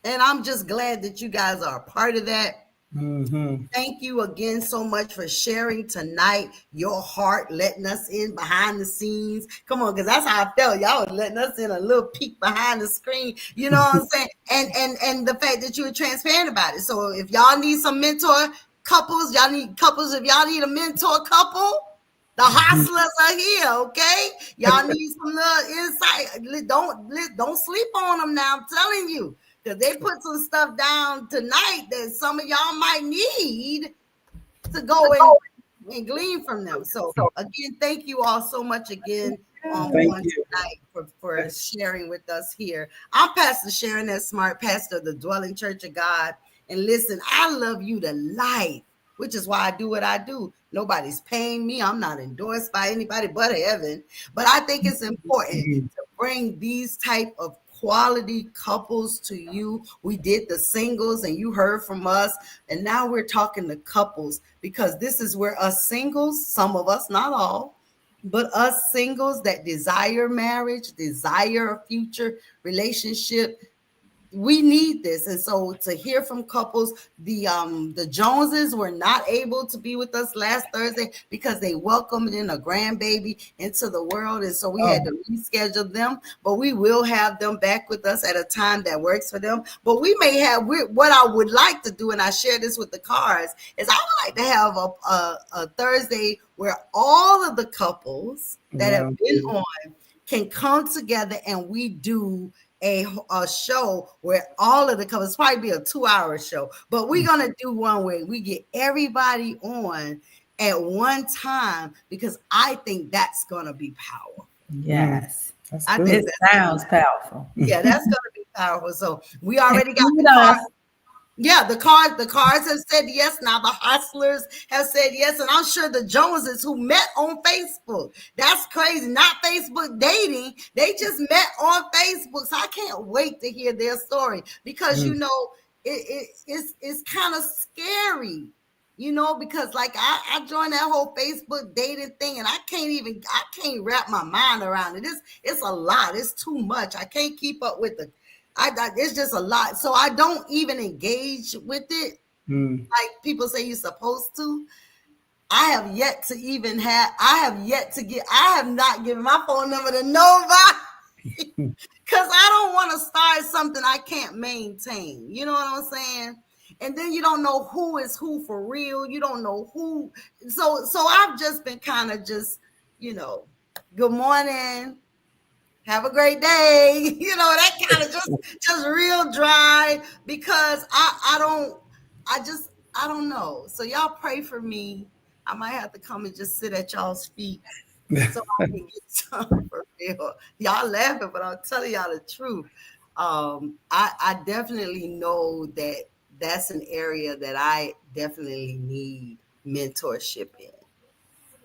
And I'm just glad that you guys are a part of that. Mm-hmm. Thank you again so much for sharing tonight your heart, letting us in behind the scenes. Come on, because that's how I felt. Y'all was letting us in a little peek behind the screen. You know what I'm saying? And the fact that you were transparent about it. So if y'all need some mentor couples, if y'all need a mentor couple, the hostlers are here, okay? Y'all need some little insight. Don't sleep on them now. I'm telling you. Because they put some stuff down tonight that some of y'all might need to go and glean from them. So again, thank you all so much again on Thank you. tonight for sharing with us here. I'm Pastor Sharon S. Smart, pastor of the Dwelling Church of God. And listen, I love you to life, which is why I do what I do. Nobody's paying me. I'm not endorsed by anybody but heaven. But I think it's important to bring these type of quality couples to you. We did the singles and you heard from us, and now we're talking to couples, because this is where us singles, some of us, not all, but us singles that desire marriage, desire a future relationship, we need this. And so to hear from couples, the Joneses were not able to be with us last Thursday because they welcomed in a grandbaby into the world, and so we had to reschedule them. But we will have them back with us at a time that works for them. But we may have, what I would like to do, and I share this with the Carrs, is I would like to have a Thursday where all of the couples that have been on can come together and we do a show where all of the couples, it's probably be a 2-hour show, but we're going to do one where we get everybody on at one time, because I think that's going to be powerful. Yes. I think it sounds powerful. Yeah, that's going to be powerful. So we already got the Carrs. Yeah, the Carrs have said yes. Now the Hostlers have said yes, and I'm sure the Joneses, who met on Facebook, that's crazy. Not Facebook dating; they just met on Facebook. So I can't wait to hear their story, because it's kind of scary, because like I joined that whole Facebook dating thing, and I can't wrap my mind around it. It's a lot. It's too much. I can't keep up with it's just a lot. So I don't even engage with it like people say you're supposed to. I have not given my phone number to nobody because I don't want to start something I can't maintain. You know what I'm saying? And then you don't know who is who for real. You don't know who. So I've just been kind of just, good morning, have a great day. That kind of just real dry, because I don't know. So y'all pray for me. I might have to come and just sit at y'all's feet so I can get some for real. Y'all laughing, but I'm telling y'all the truth. I definitely know that that's an area that I definitely need mentorship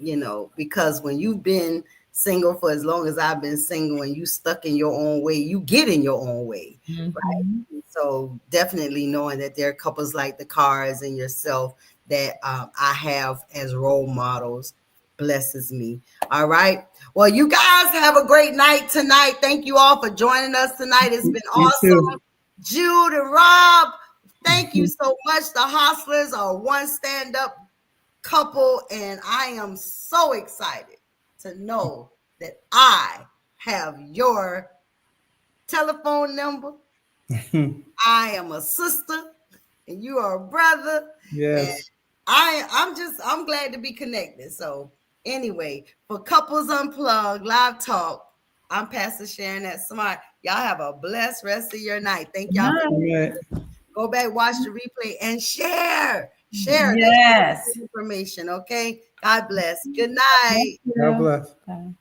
in, because when you've been single for as long as I've been single and you stuck in your own way, you get in your own way, Mhm. right? So definitely knowing that there are couples like the Cars and yourself that I have as role models blesses me. All right. Well, you guys have a great night tonight. Thank you all for joining us tonight. It's been You awesome. too. Jude and Rob, thank you so much. The Hostlers are one stand-up couple, and I am so excited to know that I have your telephone number. I am a sister, and you are a brother, and Yes. I'm glad to be connected. So anyway, for Couples Unplugged Live Talk, I'm Pastor Sharon at Smart. Y'all have a blessed rest of your night. Thank y'all for All right. go back, watch the replay, and share. Share. That's Yes. information. Okay. God bless. Good Thank night. God you. bless. Bye.